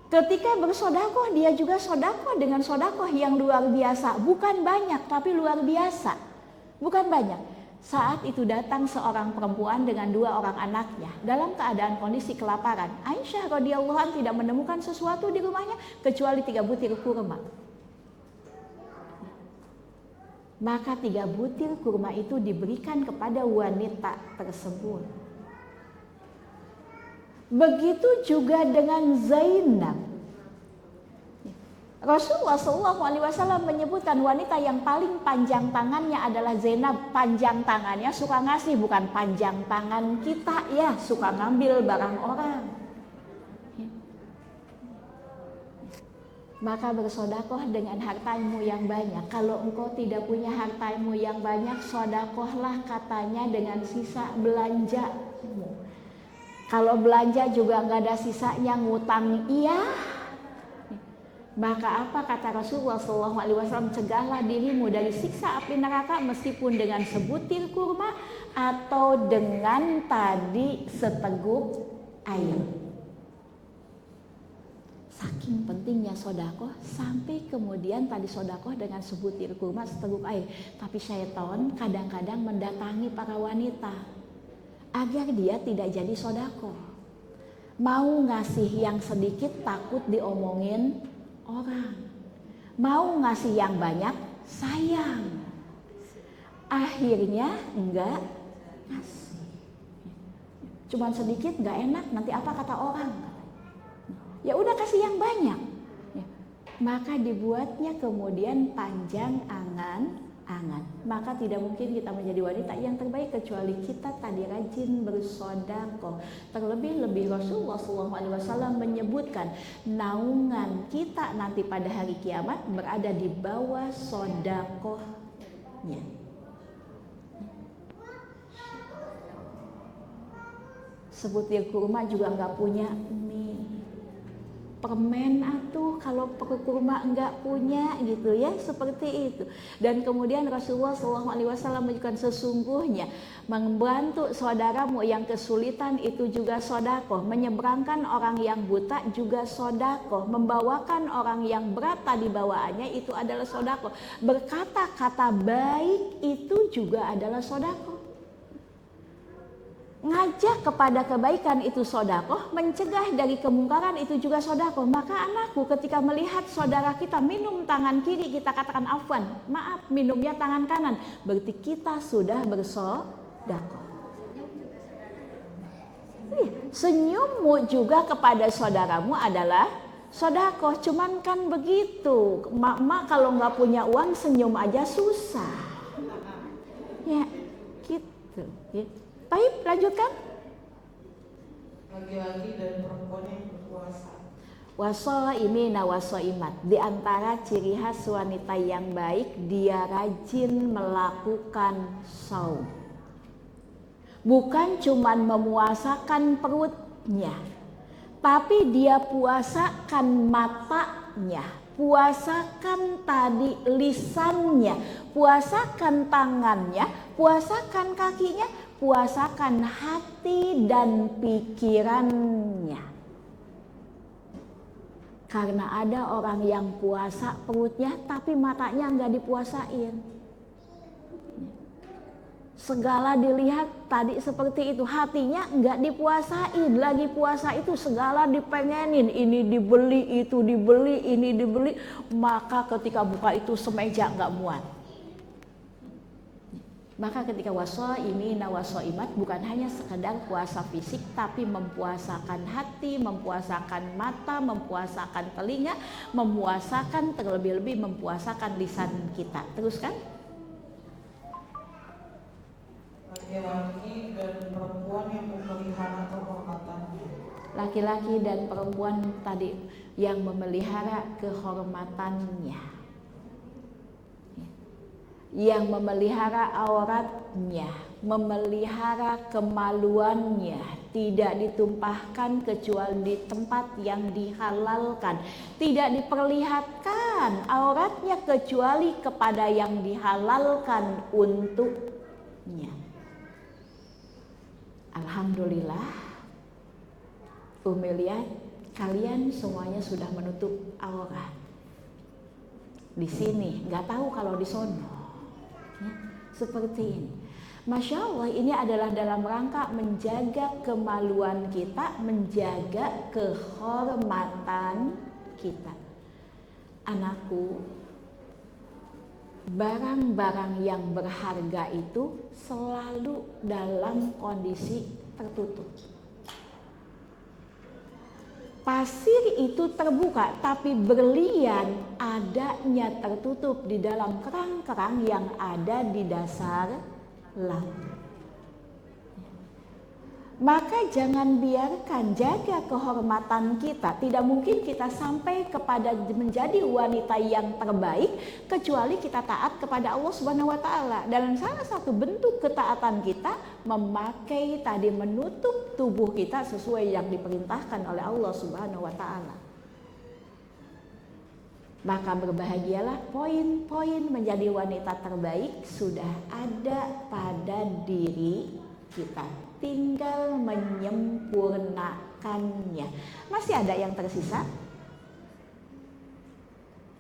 ketika bersodakoh dia juga sodakoh dengan sodakoh yang luar biasa, bukan banyak tapi luar biasa. Bukan banyak. Saat itu datang seorang perempuan dengan 2 orang anaknya dalam keadaan kondisi kelaparan. Aisyah radhiyallahu anha tidak menemukan sesuatu di rumahnya kecuali 3 butir kurma. Maka 3 butir kurma itu diberikan kepada wanita tersebut. Begitu juga dengan Zainab. Rasulullah SAW menyebutkan wanita yang paling panjang tangannya adalah Zainab. Panjang tangannya suka ngasih, bukan panjang tangan kita ya, suka ngambil barang orang. Maka bersodakoh dengan hartamu yang banyak. Kalau engkau tidak punya hartamu yang banyak, sodakohlah katanya dengan sisa belanjamu. Kalau belanja juga nggak ada sisanya, ngutang iya. Maka apa kata Rasulullah SAW, cegahlah dirimu dari siksa api neraka meskipun dengan sebutir kurma atau dengan tadi seteguk air. Saking pentingnya sodakoh sampai kemudian tadi sodakoh dengan sebutir kurma, seteguk air. Tapi syaitan kadang-kadang mendatangi para wanita agar dia tidak jadi sodakoh. Mau ngasih yang sedikit takut diomongin orang, mau ngasih yang banyak sayang, akhirnya enggak ngasih. Cuman sedikit enggak enak, nanti apa kata orang? Ya udah kasih yang banyak. Maka dibuatnya kemudian panjang angan-angan. Maka tidak mungkin kita menjadi wanita yang terbaik kecuali kita tadi rajin bersodakoh. Terlebih-lebih Rasulullah SAW menyebutkan naungan kita nanti pada hari kiamat berada di bawah sodakohnya. Sebutir kurma juga nggak punya mie. Permen atuh kalau kurma enggak punya gitu ya, seperti itu. Dan kemudian Rasulullah SAW menunjukkan sesungguhnya membantu saudaramu yang kesulitan itu juga sodakoh, menyeberangkan orang yang buta juga sodakoh, membawakan orang yang berat tadi bawaannya itu adalah sodakoh, berkata-kata baik itu juga adalah sodakoh. Ngajak kepada kebaikan itu sodakoh, mencegah dari kemungkaran itu juga sodakoh. Maka anakku ketika melihat saudara kita minum tangan kiri, kita katakan afwan, maaf minumnya tangan kanan, berarti kita sudah bersodakoh. Senyummu juga kepada saudaramu adalah sodakoh. Cuman kan begitu, mak kalau nggak punya uang senyum aja susah. Ya gitu ya. Baik, lanjutkan. Laki-laki dan perempuan yang berpuasa. Wasoimina wasoimat. Di antara ciri khas wanita yang baik, dia rajin melakukan saum. Bukan cuman memuasakan perutnya, tapi dia puasakan matanya, puasakan tadi lisannya, puasakan tangannya, puasakan kakinya, puasakan hati dan pikirannya. Karena ada orang yang puasa perutnya tapi matanya nggak dipuasain. Segala dilihat tadi seperti itu, hatinya nggak dipuasain. Lagi puasa itu segala dipengenin, ini dibeli, itu dibeli, ini dibeli. Maka ketika buka itu semeja nggak muat. Maka ketika washaimina washaimat bukan hanya sekedar puasa fisik, tapi mempuasakan hati, mempuasakan mata, mempuasakan telinga, mempuasakan terlebih-lebih mempuasakan lisan kita. Teruskan. Laki-laki dan perempuan yang memelihara kehormatannya. Laki-laki dan perempuan tadi yang memelihara kehormatannya, yang memelihara auratnya, memelihara kemaluannya, tidak ditumpahkan kecuali di tempat yang dihalalkan, tidak diperlihatkan auratnya kecuali kepada yang dihalalkan untuknya. Alhamdulillah, Umi lihat kalian semuanya sudah menutup aurat. Di sini, nggak tahu kalau di sono. Ya, seperti ini. Masya Allah, ini adalah dalam rangka menjaga kemaluan kita, menjaga kehormatan kita. Anakku, barang-barang yang berharga itu selalu dalam kondisi tertutup. Pasir itu terbuka, tapi berlian adanya tertutup di dalam kerang-kerang yang ada di dasar laut. Maka jangan biarkan, jaga kehormatan kita. Tidak mungkin kita sampai kepada menjadi wanita yang terbaik kecuali kita taat kepada Allah Subhanahu wa taala. Dan salah satu bentuk ketaatan kita memakai tadi menutup tubuh kita sesuai yang diperintahkan oleh Allah Subhanahu wa taala. Maka berbahagialah, poin-poin menjadi wanita terbaik sudah ada pada diri kita, tinggal menyempurnakannya. Masih ada yang tersisa?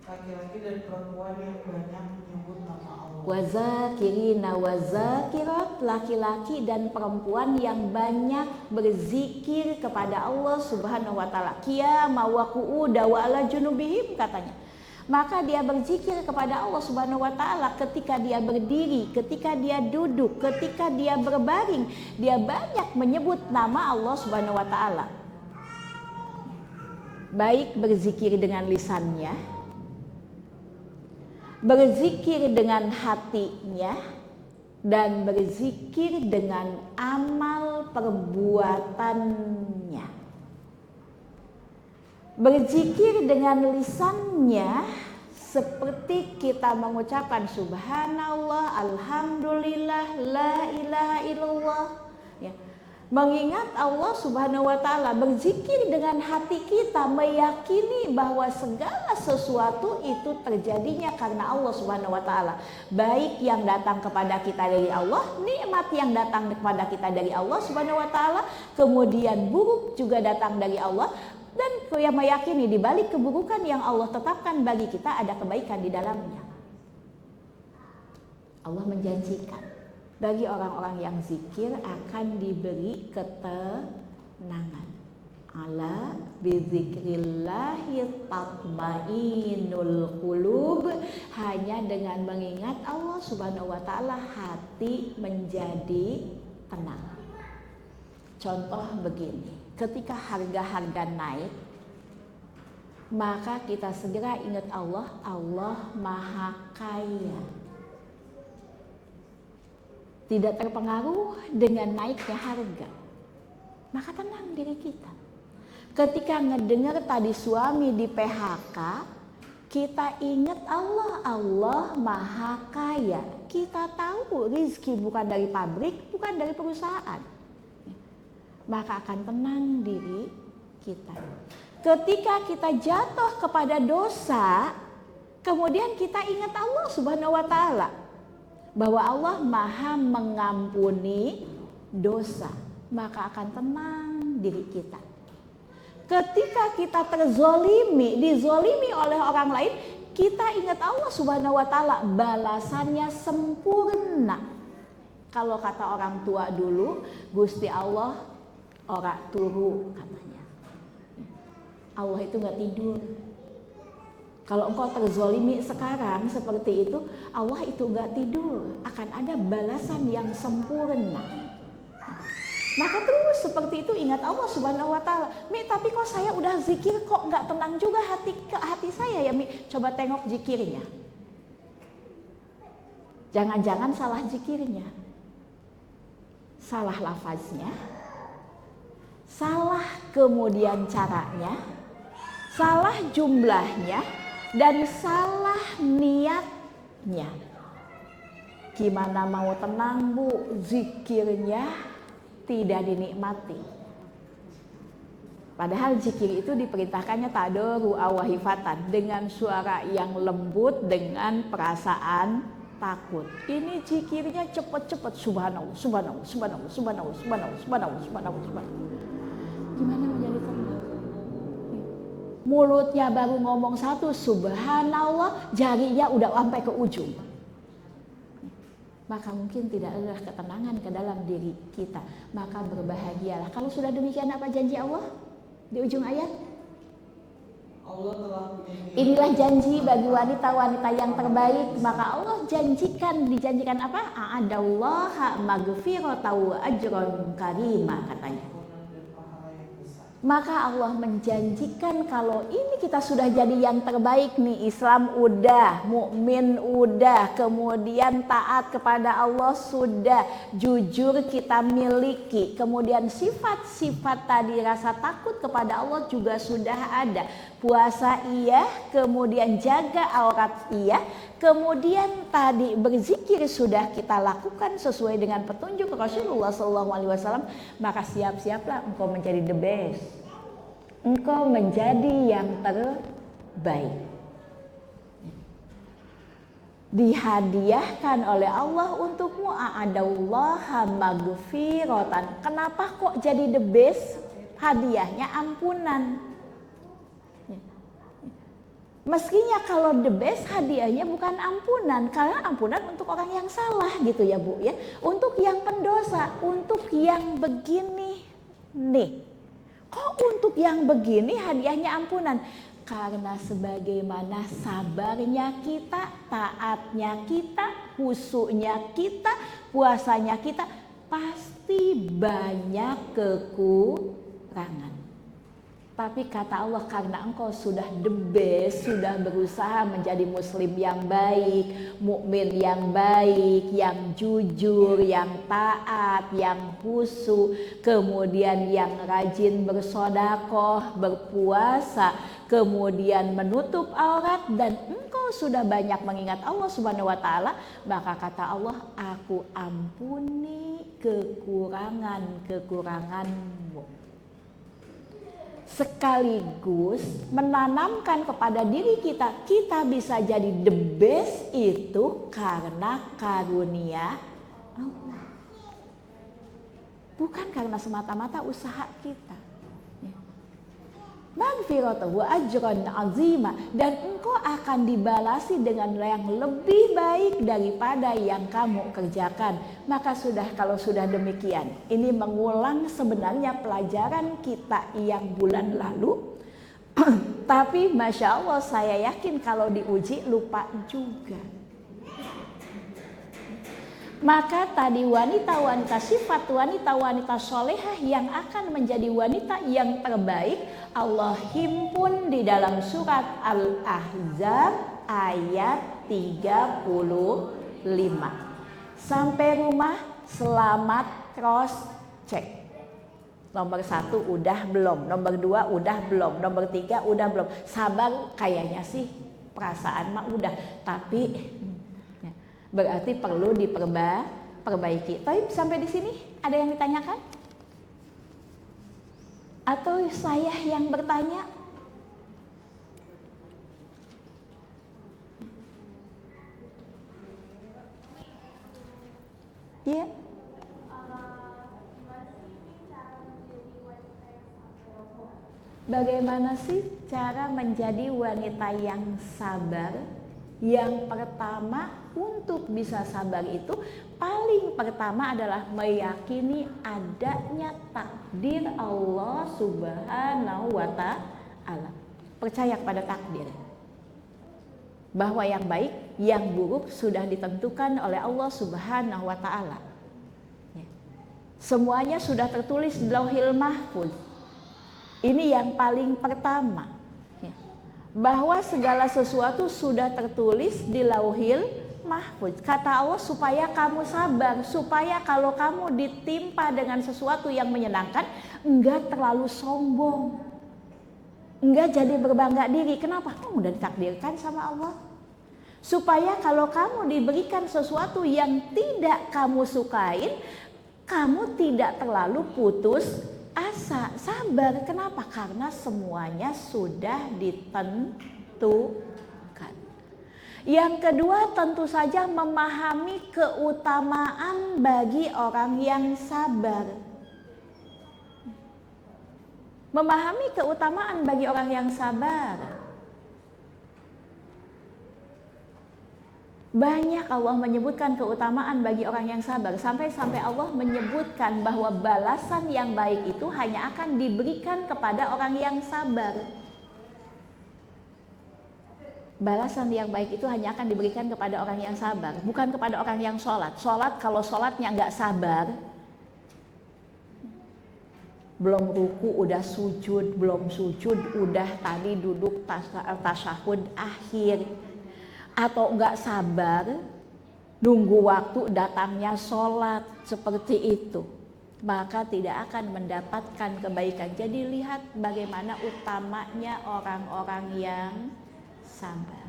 Laki-laki dan perempuan yang banyak menyebut nama Allah. Wazakirina wazakirat, laki-laki dan perempuan yang banyak berzikir kepada Allah Subhanahu wa taala. Qiyama wa qu'uda wa ala junubihim katanya. Maka dia berzikir kepada Allah Subhanahu wa taala ketika dia berdiri, ketika dia duduk, ketika dia berbaring, dia banyak menyebut nama Allah Subhanahu wa taala. Baik berzikir dengan lisannya, berzikir dengan hatinya, dan berzikir dengan amal perbuatannya. Berzikir dengan lisannya seperti kita mengucapkan subhanallah, alhamdulillah, la ilaha illallah, ya. Mengingat Allah Subhanahu wa taala. Berzikir dengan hati kita, meyakini bahwa segala sesuatu itu terjadinya karena Allah Subhanahu wa taala. Baik yang datang kepada kita dari Allah, nikmat yang datang kepada kita dari Allah Subhanahu wa taala, kemudian buruk juga datang dari Allah. Dan yang meyakini di balik keburukan yang Allah tetapkan bagi kita ada kebaikan di dalamnya. Allah menjanjikan bagi orang-orang yang zikir akan diberi ketenangan. Ala bizikrillahi tatmainul qulub. Hanya dengan mengingat Allah Subhanahu wa taala hati menjadi tenang. Contoh begini. Ketika harga-harga naik, maka kita segera ingat Allah. Allah Maha Kaya. Tidak terpengaruh dengan naiknya harga. Maka tenang diri kita. Ketika ngedengar tadi suami di PHK, kita ingat Allah. Allah Maha Kaya. Kita tahu rezeki bukan dari pabrik, bukan dari perusahaan. Maka akan tenang diri kita. Ketika kita jatuh kepada dosa, kemudian kita ingat Allah Subhanahu wa taala, bahwa Allah Maha mengampuni dosa, maka akan tenang diri kita. Ketika kita dizolimi oleh orang lain, kita ingat Allah Subhanahu wa taala, balasannya sempurna. Kalau kata orang tua dulu, Gusti Allah ora turu katanya. Allah itu nggak tidur. Kalau engkau terzolimi sekarang seperti itu, Allah itu gak tidur, akan ada balasan yang sempurna. Maka terus seperti itu ingat Allah Subhanahu wa Ta'ala. Mi, tapi kok saya udah zikir kok gak tenang juga hati saya ya Mi. Coba tengok zikirnya. Jangan-jangan salah zikirnya, salah lafaznya, salah kemudian caranya, salah jumlahnya, dan salah niatnya. Gimana mau tenang Bu, zikirnya tidak dinikmati. Padahal zikir itu diperintahkannya tadoru awahifatan, dengan suara yang lembut, dengan perasaan takut. Ini zikirnya cepet-cepet, subhanallah, subhanallah, subhanallah, subhanallah, subhanallah, subhanallah, subhanallah, subhanallah. Gimana menjadi tenang? Mulutnya baru ngomong satu subhanallah, jarinya udah sampai ke ujung. Maka mungkin tidak ada ketenangan ke dalam diri kita. Maka berbahagialah. Kalau sudah demikian, apa janji Allah di ujung ayat? Allah telah Inilah janji bagi wanita-wanita yang terbaik. Maka Allah dijanjikan apa? A'adallaha maghfiratan wa ajran karima, katanya. Maka Allah menjanjikan kalau ini kita sudah jadi yang terbaik nih, Islam udah, mukmin udah, kemudian taat kepada Allah sudah, jujur kita miliki, kemudian sifat-sifat tadi, rasa takut kepada Allah juga sudah ada, puasa iya, kemudian jaga aurat iya, kemudian tadi berzikir sudah kita lakukan sesuai dengan petunjuk Rasulullah SAW, maka siap-siaplah engkau menjadi the best. Engkau menjadi yang terbaik. Dihadiahkan oleh Allah untukmu a'adallaha maghfiratan. Kenapa kok jadi the best? Hadiahnya ampunan. Meskinya kalau the best hadiahnya bukan ampunan, karena ampunan untuk orang yang salah gitu ya Bu ya. Untuk yang pendosa, untuk yang begini nih. Kok untuk yang begini hadiahnya ampunan? Karena sebagaimana sabarnya kita, taatnya kita, khusyuknya kita, puasanya kita, pasti banyak kekurangan. Tapi kata Allah, karena engkau sudah the best, sudah berusaha menjadi muslim yang baik, mukmin yang baik, yang jujur, yang taat, yang khusyuk, kemudian yang rajin bersedekah, berpuasa, kemudian menutup aurat, dan engkau sudah banyak mengingat Allah Subhanahu wa Ta'ala, maka kata Allah, aku ampuni kekurangan-kekuranganmu. Sekaligus menanamkan kepada diri kita, kita bisa jadi the best itu karena karunia Allah, bukan karena semata-mata usaha kita. Maghfiratan wa ajran azima, dan engkau akan dibalasi dengan yang lebih baik daripada yang kamu kerjakan. Maka kalau sudah demikian, ini mengulang sebenarnya pelajaran kita yang bulan lalu. Tapi Masya Allah, saya yakin kalau diuji lupa juga. Maka tadi wanita-wanita, sifat wanita-wanita solehah yang akan menjadi wanita yang terbaik, Allah himpun di dalam surat Al-Ahzab ayat 35. Sampai rumah selamat cross check. Nomor 1 udah belum, nomor 2 udah belum, nomor 3 udah belum. Sabar, kayaknya sih perasaan mah udah, tapi berarti perlu diperbaiki. Tapi sampai di sini ada yang ditanyakan? Atau saya yang bertanya? Ya. Bagaimana sih cara menjadi wanita yang sabar? Yang pertama, untuk bisa sabar itu paling pertama adalah meyakini adanya takdir Allah Subhanahu wa Ta'ala. Percaya kepada takdir. bahwa yang baik, yang buruk sudah ditentukan oleh Allah Subhanahu wa Ta'ala. Semuanya sudah tertulis di Lauhil Mahfuz. Ini yang paling pertama, bahwa segala sesuatu sudah tertulis di Lauhil Mahfuz. Kata Allah supaya kamu sabar, supaya kalau kamu ditimpa dengan sesuatu yang menyenangkan, enggak terlalu sombong, enggak jadi berbangga diri. Kenapa? Kamu udah ditakdirkan sama Allah. Supaya kalau kamu diberikan sesuatu yang tidak kamu sukain, kamu tidak terlalu putus asa, sabar. Kenapa? Karena semuanya sudah ditentukan. Yang kedua, tentu saja memahami keutamaan bagi orang yang sabar. Memahami keutamaan bagi orang yang sabar. Banyak Allah menyebutkan keutamaan bagi orang yang sabar. Sampai-sampai Allah menyebutkan bahwa balasan yang baik itu hanya akan diberikan kepada orang yang sabar. Balasan yang baik itu hanya akan diberikan kepada orang yang sabar, bukan kepada orang yang sholat. Sholat, kalau sholatnya nggak sabar, belum ruku udah sujud, belum sujud udah tadi duduk tasyahud akhir, atau enggak sabar nunggu waktu datangnya sholat seperti itu, maka tidak akan mendapatkan kebaikan. Jadi lihat bagaimana utamanya orang-orang yang sabar.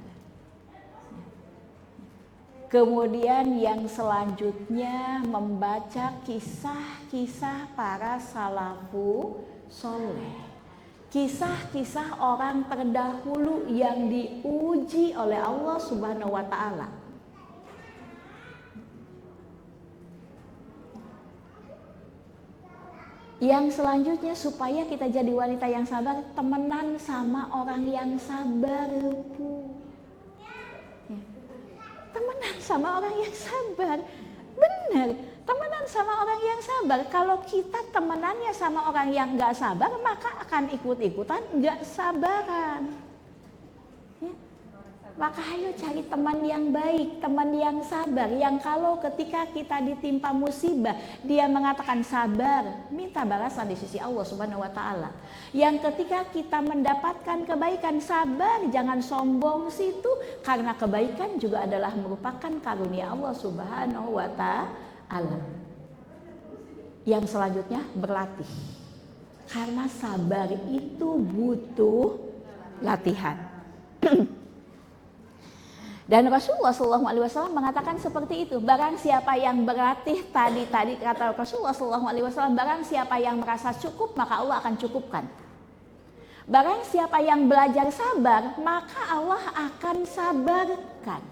Kemudian yang selanjutnya membaca kisah-kisah para salafu soleh. Kisah-kisah orang terdahulu yang diuji oleh Allah Subhanahu wa Ta'ala. Yang selanjutnya supaya kita jadi wanita yang sabar, temenan sama orang yang sabar, Bu. Ya. Temenan sama orang yang sabar, benar. Temenan sama orang yang sabar. Kalau kita temenannya sama orang yang gak sabar, maka akan ikut-ikutan gak sabaran. Ya. Maka ayo cari teman yang baik, teman yang sabar, yang kalau ketika kita ditimpa musibah, dia mengatakan sabar, minta balasan di sisi Allah Subhanahu wa Ta'ala. Yang ketika kita mendapatkan kebaikan, sabar, jangan sombong situ, karena kebaikan juga adalah merupakan karunia Allah Subhanahu wa Ta'ala. Yang selanjutnya berlatih, karena sabar itu butuh latihan. Dan Rasulullah SAW mengatakan seperti itu. Barang siapa yang berlatih, tadi kata Rasulullah SAW, barang siapa yang merasa cukup, maka Allah akan cukupkan. Barang siapa yang belajar sabar, maka Allah akan sabarkan.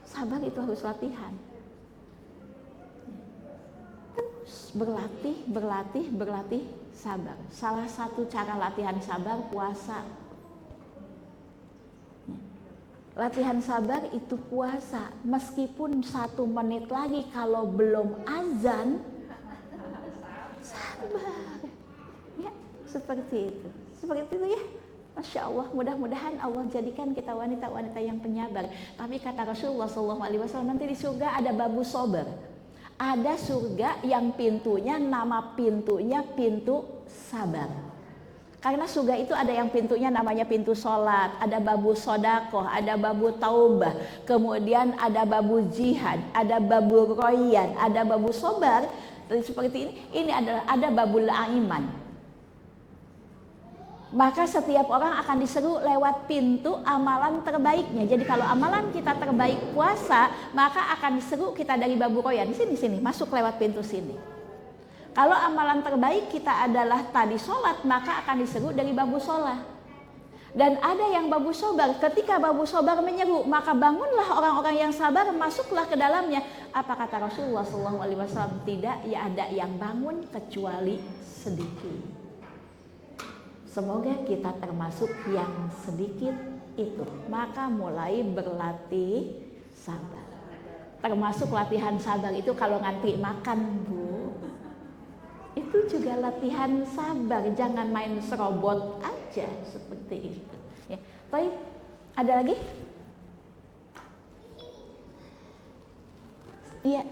Sabar itu harus latihan. Terus berlatih sabar. Salah satu cara latihan sabar puasa. Latihan sabar itu puasa, meskipun 1 menit lagi kalau belum azan, sabar. Ya, seperti itu ya. Masya Allah, mudah-mudahan Allah jadikan kita wanita-wanita yang penyabar. Tapi kata Rasulullah SAW, nanti di surga ada babu sober. Ada surga yang pintunya, nama pintunya pintu sabar. Karena surga itu ada yang pintunya namanya pintu sholat, ada babu sodakoh, ada babu taubah, kemudian ada babu jihad, ada babu royan, ada babu sobar. Seperti ini adalah ada babul iman. Maka setiap orang akan diseru lewat pintu amalan terbaiknya. Jadi kalau amalan kita terbaik puasa, maka akan diseru kita dari babu royan. Sini, masuk lewat pintu sini. Kalau amalan terbaik kita adalah tadi sholat, maka akan diseru dari babu sholat. Dan ada yang babu sobar, ketika babu sobar menyeru, maka bangunlah orang-orang yang sabar, masuklah ke dalamnya. Apa kata Rasulullah SAW? Tidak ya ada yang bangun kecuali sedikit. Semoga kita termasuk yang sedikit itu. Maka mulai berlatih sabar. Termasuk latihan sabar itu kalau ngantri makan, Bu. Itu juga latihan sabar, jangan main serobot aja seperti itu. Ya, Baik, ada lagi? Iya.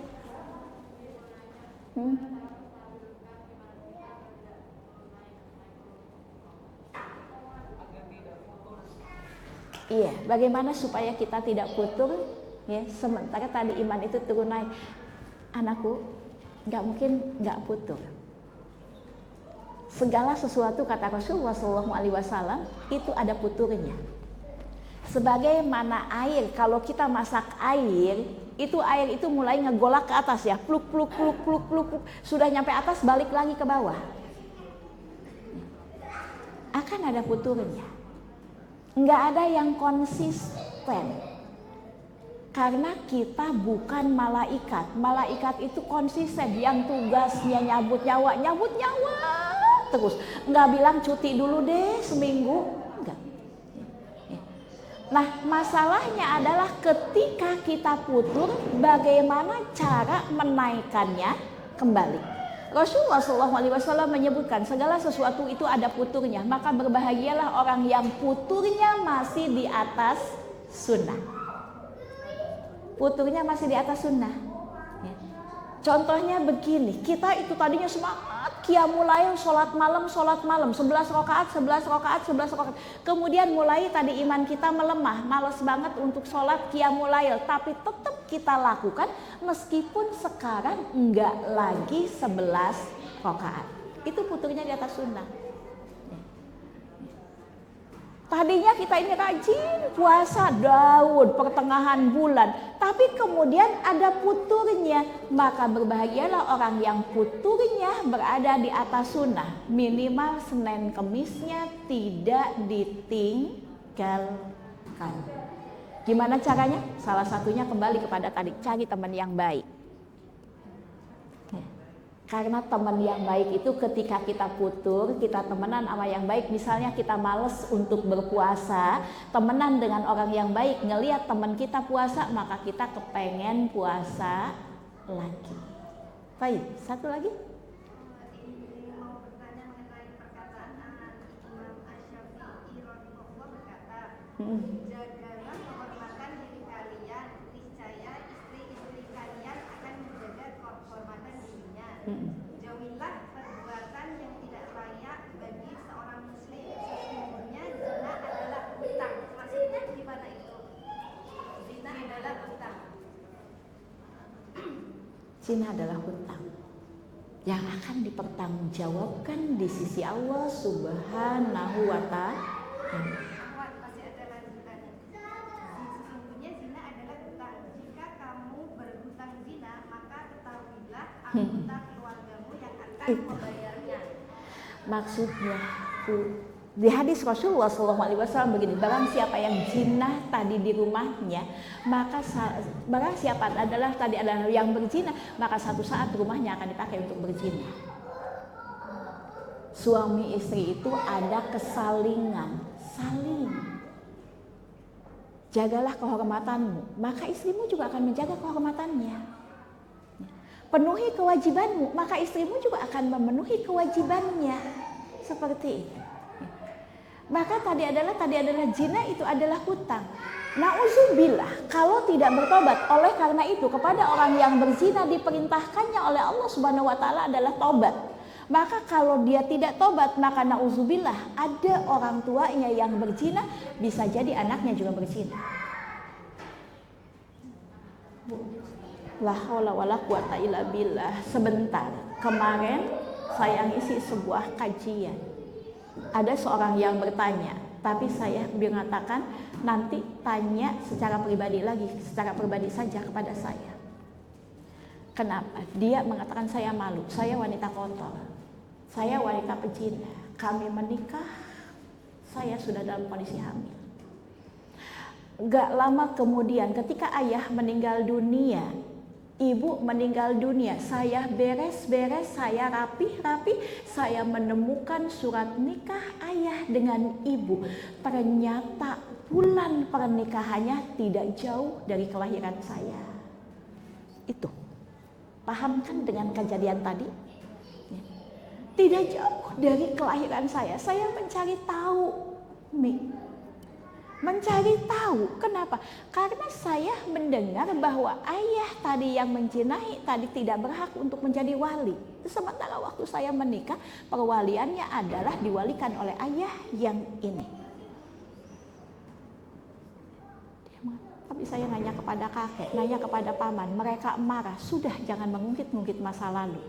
Iya, bagaimana supaya kita tidak putus ya, sementara tadi iman itu turun naik. Anakku, nggak mungkin nggak putus. Segala sesuatu kata Rasulullah SAW itu ada puturnya. Sebagaimana air, kalau kita masak air itu mulai ngegolak ke atas ya, pluk pluk pluk pluk pluk, sudah nyampe atas balik lagi ke bawah. Akan ada puturnya. Nggak ada yang konsisten. Karena kita bukan malaikat. Malaikat itu konsisten, yang tugasnya nyabut nyawa terus. Nggak bilang cuti dulu deh seminggu, enggak. Nah, masalahnya adalah ketika kita putus, bagaimana cara menaikkannya kembali. Rasulullah SAW menyebutkan segala sesuatu itu ada puturnya, maka berbahagialah orang yang puturnya masih di atas sunnah. Puturnya masih di atas sunnah. Contohnya begini, kita itu tadinya semangat qiyamul lail, sholat malam, 11 rakaat. Kemudian mulai tadi iman kita melemah, malas banget untuk sholat qiyamul lail, tapi tetap kita lakukan meskipun sekarang enggak lagi 11 rakaat. Itu puturnya di atas sunnah. Tadinya kita ini rajin puasa Daud pertengahan bulan, tapi kemudian ada puturnya, maka berbahagialah orang yang puturnya berada di atas sunnah, minimal Senin Kemisnya tidak ditinggalkan. Gimana caranya? Salah satunya kembali kepada tadi, cari teman yang baik. Karena teman yang baik itu ketika kita putur, kita temenan sama yang baik. Misalnya kita males untuk berpuasa, temenan dengan orang yang baik, ngelihat teman kita puasa, maka kita kepengen puasa lagi. Baik, satu lagi. Mau bertanya mengenai perkataan Imam Asy-Syafi'i rahimahullah berkata, jagalah kehormatan diri kalian, niscaya istri-istri kalian akan menjaga kehormatan dirinya. Jauhilah perbuatan yang tidak layak bagi seorang muslim. Sesungguhnya zina adalah hutang. Maksudnya gimana itu? Zina adalah hutang. Zina adalah hutang yang akan dipertanggungjawabkan di sisi Allah Subhanahu wa Ta'ala. Masih ada lanjutannya. Sesungguhnya zina adalah hutang. Jika kamu berhutang zina, maka ketahuilah anggota keluargamu yang akan membayarnya. Maksudnya di hadis Rasulullah SAW begini, barang siapa yang zina tadi di rumahnya, maka barang siapa adalah yang berzina, maka satu saat rumahnya akan dipakai untuk berzina. Suami istri itu ada kesalingan, saling. Jagalah kehormatanmu, maka istrimu juga akan menjaga kehormatannya. Penuhi kewajibanmu, maka istrimu juga akan memenuhi kewajibannya. Seperti itu. Maka tadi adalah zina itu adalah hutang. Nauzubillah, kalau tidak bertobat. Oleh karena itu kepada orang yang berzina diperintahkannya oleh Allah Subhanahu wa Ta'ala adalah tobat. Maka kalau dia tidak tobat, maka nauzubillah, ada orang tuanya yang berzina, bisa jadi anaknya juga berzina. La haula wala quwata illa billah. Sebentar, kemarin saya ngisi sebuah kajian. Ada seorang yang bertanya, tapi saya mengatakan nanti tanya secara pribadi lagi, secara pribadi saja kepada saya. Kenapa? Dia mengatakan saya malu, saya wanita kotor, saya wanita pezina, kami menikah, saya sudah dalam kondisi hamil. Gak lama kemudian ketika ayah meninggal dunia, ibu meninggal dunia, saya beres-beres, saya rapi-rapi, saya menemukan surat nikah ayah dengan ibu. Ternyata bulan pernikahannya tidak jauh dari kelahiran saya. Itu, paham kan dengan kejadian tadi? Tidak jauh dari kelahiran saya. Saya mencari tahu, Mencari tahu. Kenapa? Karena saya mendengar bahwa ayah tadi yang menjinahi tadi tidak berhak untuk menjadi wali. Sementara waktu saya menikah, perwaliannya adalah diwalikan oleh ayah yang ini. Tapi saya nanya kepada kakek, nanya kepada paman, mereka marah. Sudah, jangan mengungkit-ungkit masa lalu.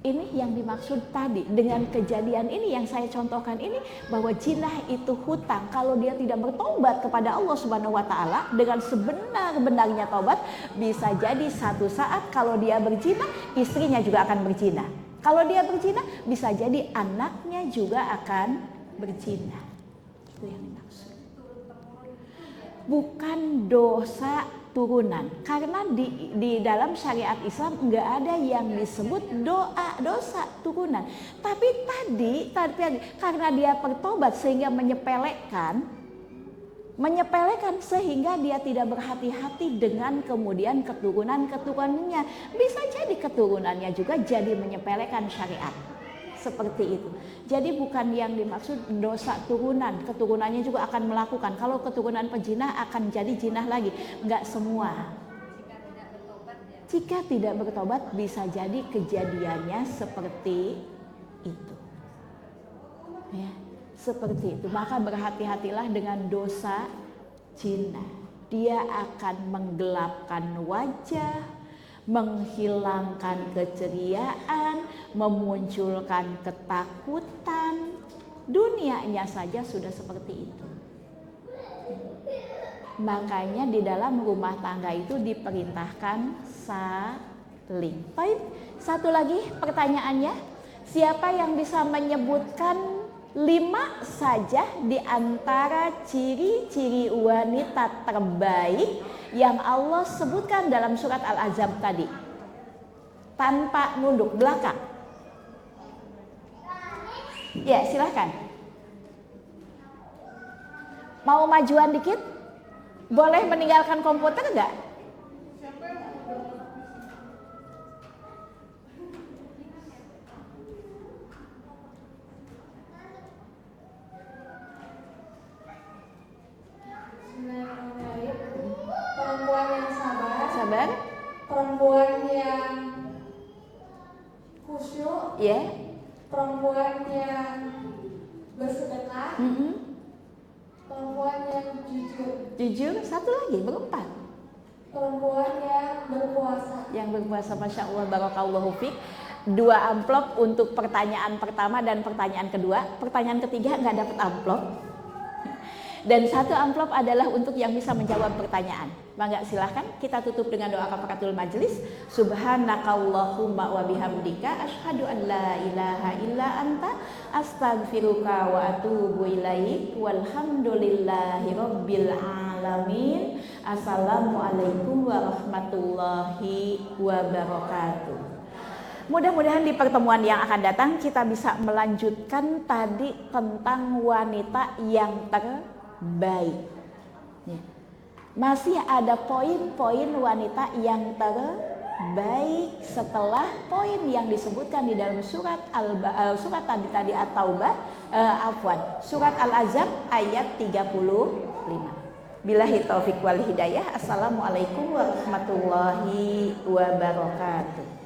Ini yang dimaksud tadi dengan kejadian ini yang saya contohkan ini, bahwa jinah itu hutang. Kalau dia tidak bertobat kepada Allah Subhanahu wa taala dengan sebenar-benarnya tobat, bisa jadi satu saat kalau dia berzina, istrinya juga akan berzina. Kalau dia berzina, bisa jadi anaknya juga akan berzina. Itu yang dimaksud. Bukan dosa turunan, karena di dalam syariat Islam nggak ada yang disebut dosa turunan. Tapi tadi karena dia bertobat sehingga menyepelekan sehingga dia tidak berhati-hati dengan kemudian keturunannya. Bisa jadi keturunannya juga jadi menyepelekan syariat. Seperti itu. Jadi bukan yang dimaksud dosa turunan, keturunannya juga akan melakukan. Kalau keturunan pejinah akan jadi jinah lagi. Enggak semua. Jika tidak bertobat bisa jadi kejadiannya seperti itu. Ya, seperti itu. Maka berhati-hatilah dengan dosa jinah. Dia akan menggelapkan wajah, menghilangkan keceriaan, memunculkan ketakutan. Dunianya saja sudah seperti itu. Makanya di dalam rumah tangga itu diperintahkan saling. Baik, satu lagi pertanyaannya, siapa yang bisa menyebutkan 5 saja di antara ciri-ciri wanita terbaik yang Allah sebutkan dalam surat Al-Ahzab tadi, tanpa nunduk belakang? Ya, silahkan. Mau majuan dikit? Boleh meninggalkan komputer enggak? Perempuan yang Sabar. perempuan yang khusyuk, Ya. perempuan yang bersedekah, perempuan yang jujur, Jujur. Satu lagi, berempat. perempuan yang berpuasa. Yang berpuasa, Masya Allah, barakallahu fiik. 2 amplop untuk pertanyaan pertama dan pertanyaan kedua. Pertanyaan ketiga nggak dapat amplop. Dan 1 amplop adalah untuk yang bisa menjawab pertanyaan. Mangga silahkan kita tutup dengan doa kafaratul majelis. Subhanakallahumma wa bihamdika asyhadu an la ilaha illa anta astaghfiruka wa atubu ilaik. Walhamdulillahi rabbil alamin. Assalamualaikum warahmatullahi wabarakatuh. Mudah-mudahan di pertemuan yang akan datang kita bisa melanjutkan tadi tentang wanita yang terbaik. Ya. Masih ada poin-poin wanita yang terbaik setelah poin yang disebutkan di dalam surat tadi At-Taubah, surat Al-Ahzab ayat 35. Billahi taufik wal hidayah. Assalamualaikum warahmatullahi wabarakatuh.